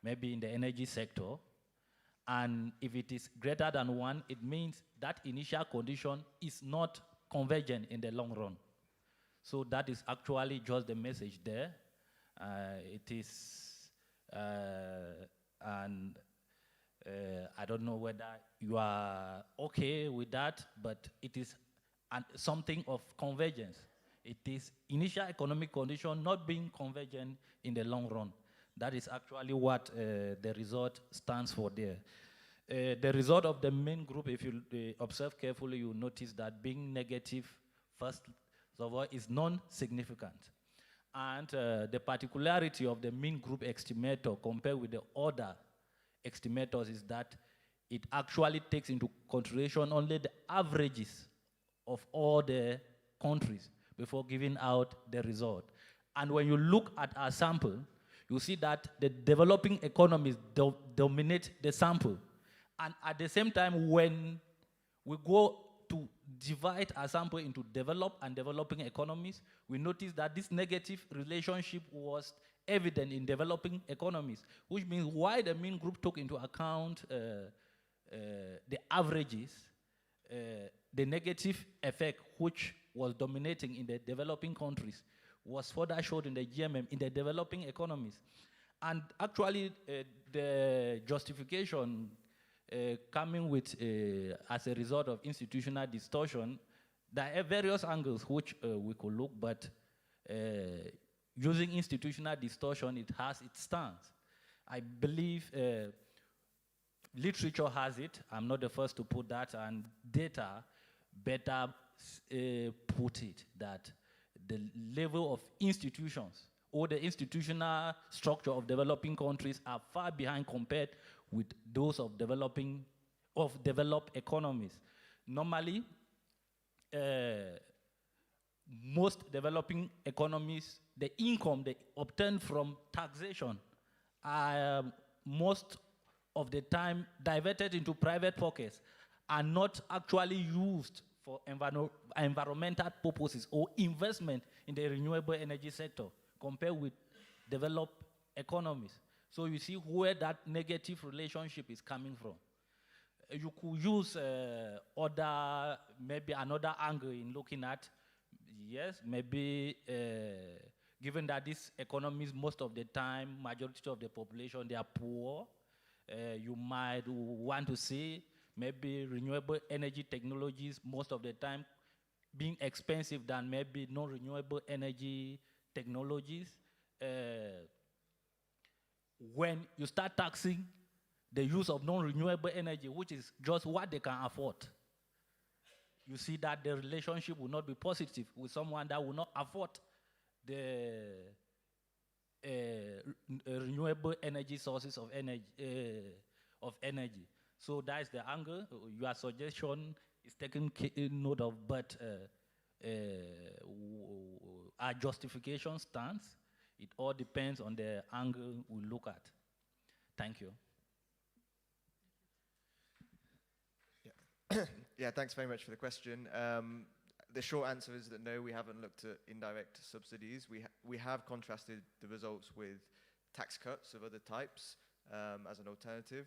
maybe in the energy sector, and if it is greater than 1, it means that initial condition is not convergent in the long run. So that is actually just the message there. It is, and I don't know whether you are okay with that, but it is something of convergence. It is initial economic condition not being convergent in the long run. That is actually what the result stands for there. The result of the main group, if you observe carefully, you notice that being negative, first of all, is non-significant. And the particularity of the mean group estimator compared with the other estimators is that it actually takes into consideration only the averages of all the countries before giving out the result. And when you look at our sample, you see that the developing economies dominate the sample. And at the same time, when we go to divide our sample into developed and developing economies, we notice that this negative relationship was evident in developing economies, which means why the mean group took into account the averages, the negative effect which was dominating in the developing countries was further showed in the GMM in the developing economies. And actually, the justification coming with, as a result of institutional distortion, there are various angles which we could look, but using institutional distortion, it has its stance. I believe literature has it. I'm not the first to put that, and data better put it, that the level of institutions or the institutional structure of developing countries are far behind compared with those of developed economies. Normally, most developing economies, the income they obtain from taxation are most of the time diverted into private pockets, are not actually used for environmental purposes or investment in the renewable energy sector compared with developed economies. So you see where that negative relationship is coming from. You could use maybe another angle in looking at, yes, maybe given that these economies most of the time, majority of the population, they are poor, you might want to see maybe renewable energy technologies most of the time being expensive than maybe non-renewable energy technologies. When you start taxing the use of non-renewable energy, which is just what they can afford, you see that the relationship will not be positive with someone that will not afford the renewable energy sources of energy. So that is the angle. Your suggestion is taken note of, but our justification stands. It all depends on the angle we look at. Thank you. Yeah, thanks very much for the question. The short answer is that no, we haven't looked at indirect subsidies. We have contrasted the results with tax cuts of other types as an alternative.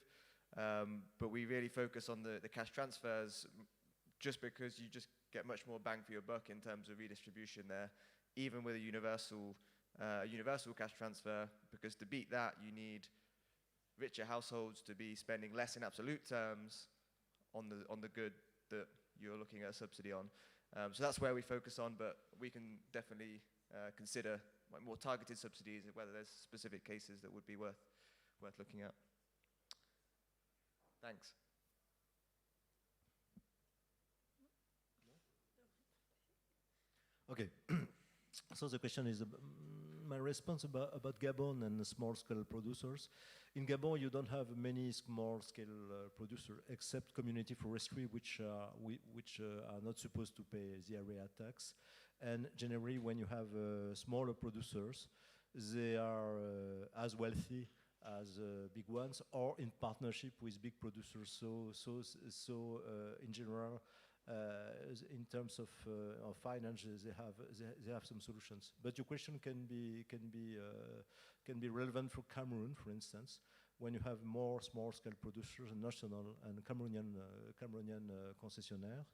But we really focus on the cash transfers just because you just get much more bang for your buck in terms of redistribution there, even with a universal cash transfer, because to beat that, you need richer households to be spending less in absolute terms on the good that you're looking at a subsidy on. So that's where we focus on, but we can definitely consider more targeted subsidies, whether there's specific cases that would be worth looking at. Thanks. Okay. So the question is my response about Gabon and the small-scale producers. In Gabon, you don't have many small-scale producers except community forestry, which are not supposed to pay the area tax. And generally, when you have smaller producers, they are as wealthy as big ones, or in partnership with big producers. So in general, in terms of finance, they have some solutions. But your question can be relevant for Cameroon, for instance, when you have more small-scale producers, national and Cameroonian concessionaires,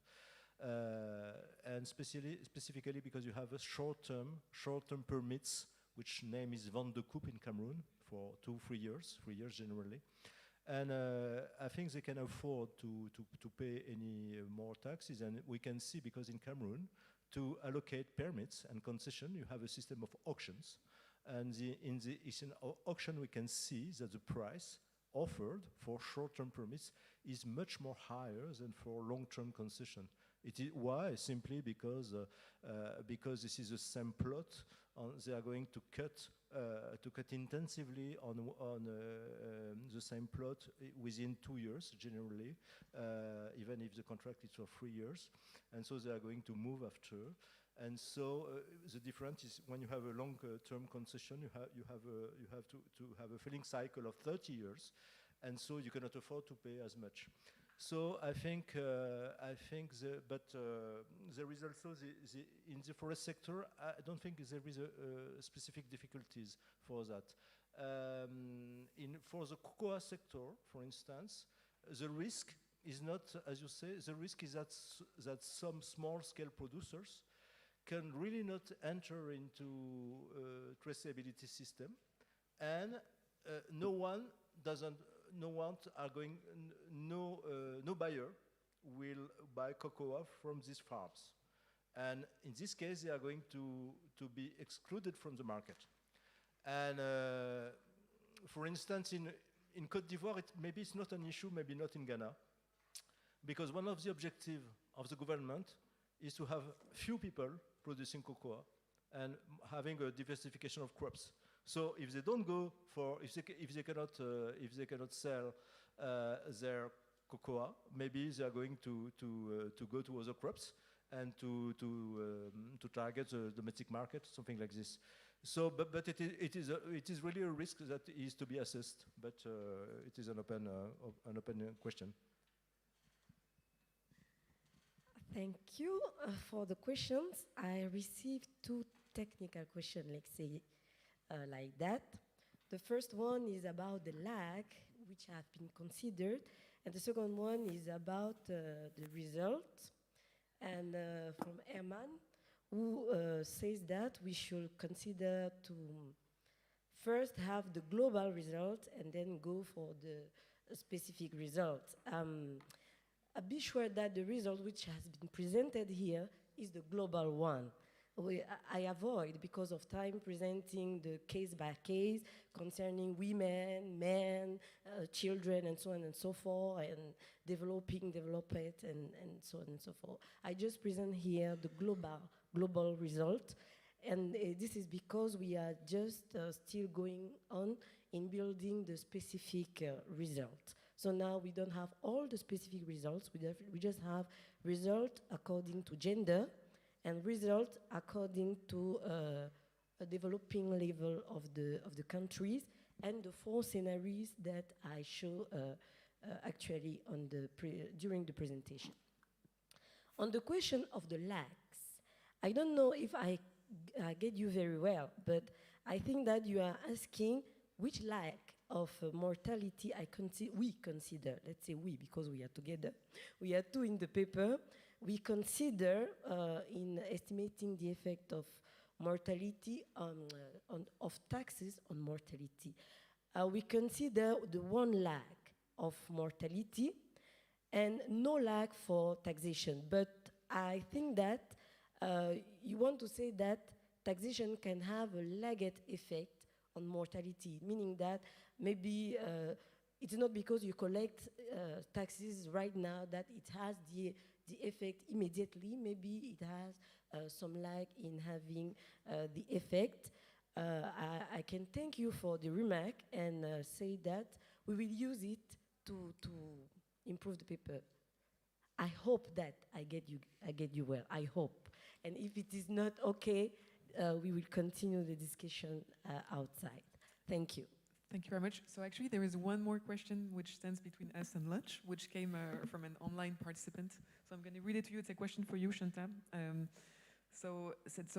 and specifically because you have a short-term permits, which name is Vente de Coupe in Cameroon for 2-3 years, 3 years generally. And I think they can afford to pay any more taxes. And we can see, because in Cameroon, to allocate permits and concession, you have a system of auctions. And in the auction, we can see that the price offered for short-term permits is much more higher than for long-term concession. Why? Simply because this is the same plot. They are going to cut intensively on the same plot within 2 years, generally, even if the contract is for 3 years. And so they are going to move after. And so the difference is when you have a long-term concession, you have to have a filling cycle of 30 years, and so you cannot afford to pay as much. So I think there is also in the forest sector. I don't think there is a specific difficulties for that. For the cocoa sector, for instance, the risk is not, as you say, the risk is that some small-scale producers can really not enter into a traceability system, and no buyer will buy cocoa from these farms. And in this case, they are going to be excluded from the market. And for instance, in Côte d'Ivoire, maybe it's not an issue, maybe not in Ghana, because one of the objectives of the government is to have few people producing cocoa and having a diversification of crops. So if they don't go for, if they cannot sell their cocoa, maybe they are going to go to other crops and to target the domestic market, something like this. So, but it is really a risk that is to be assessed, but it is an open question. Thank you for the questions. I received two technical questions, let's say, like that. The first one is about the lag, which have been considered, and the second one is about the results. And from Herman, who says that we should consider to first have the global results and then go for the specific results. I'll be sure that the result which has been presented here is the global one. I avoid, because of time, presenting the case by case concerning women, men, children, and so on and so forth, and developing, development, and so on and so forth. I just present here the global result, and this is because we are just still going on in building the specific result. So now we don't have all the specific results, we just have result according to gender, and result according to a developing level of the countries, and the 4 scenarios that I show actually on during the presentation. On the question of the lags, I don't know if I get you very well, but I think that you are asking which lag of mortality we consider, let's say we, because we are together, we are 2 in the paper, we consider in estimating the effect of mortality of taxes on mortality. We consider the 1 lag of mortality and no lag for taxation. But I think that you want to say that taxation can have a lagged effect on mortality, meaning that maybe it's not because you collect taxes right now that it has the effect immediately. Maybe it has some lag in having the effect. I can thank you for the remark and say that we will use it to improve the paper. I hope that I get you well, I hope. And if it is not okay, we will continue the discussion outside. Thank you. Thank you very much. So actually there is one more question which stands between us and lunch, which came from an online participant. So I'm going to read it to you. It's a question for you, Shanta. So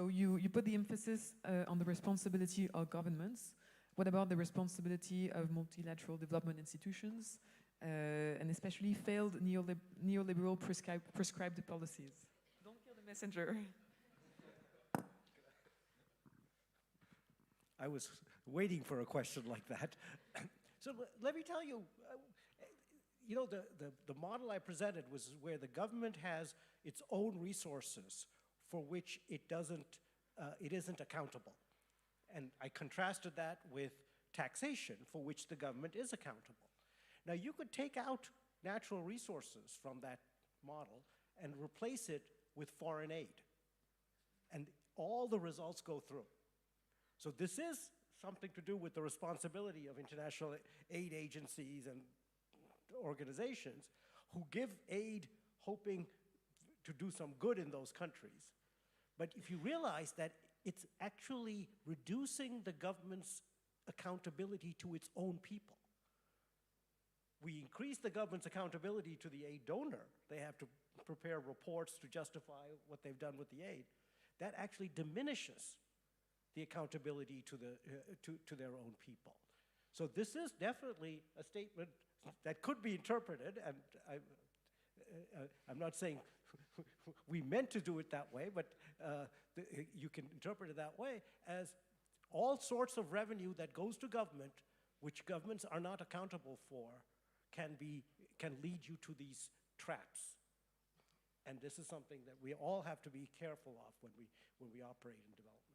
you put the emphasis on the responsibility of governments. What about the responsibility of multilateral development institutions, and especially failed neoliberal prescribed policies? Don't kill the messenger. I was waiting for a question like that. So let me tell you, you know, the model I presented was where the government has its own resources for which it isn't accountable. And I contrasted that with taxation, for which the government is accountable. Now, you could take out natural resources from that model and replace it with foreign aid, and all the results go through. So this is something to do with the responsibility of international aid agencies and organizations who give aid hoping to do some good in those countries. But if you realize that it's actually reducing the government's accountability to its own people. We increase the government's accountability to the aid donor. They have to prepare reports to justify what they've done with the aid. That actually diminishes the accountability to their own people. So this is definitely a statement that could be interpreted, and I'm not saying we meant to do it that way, but you can interpret it that way as all sorts of revenue that goes to government, which governments are not accountable for, can lead you to these traps. And this is something that we all have to be careful of when we operate in development.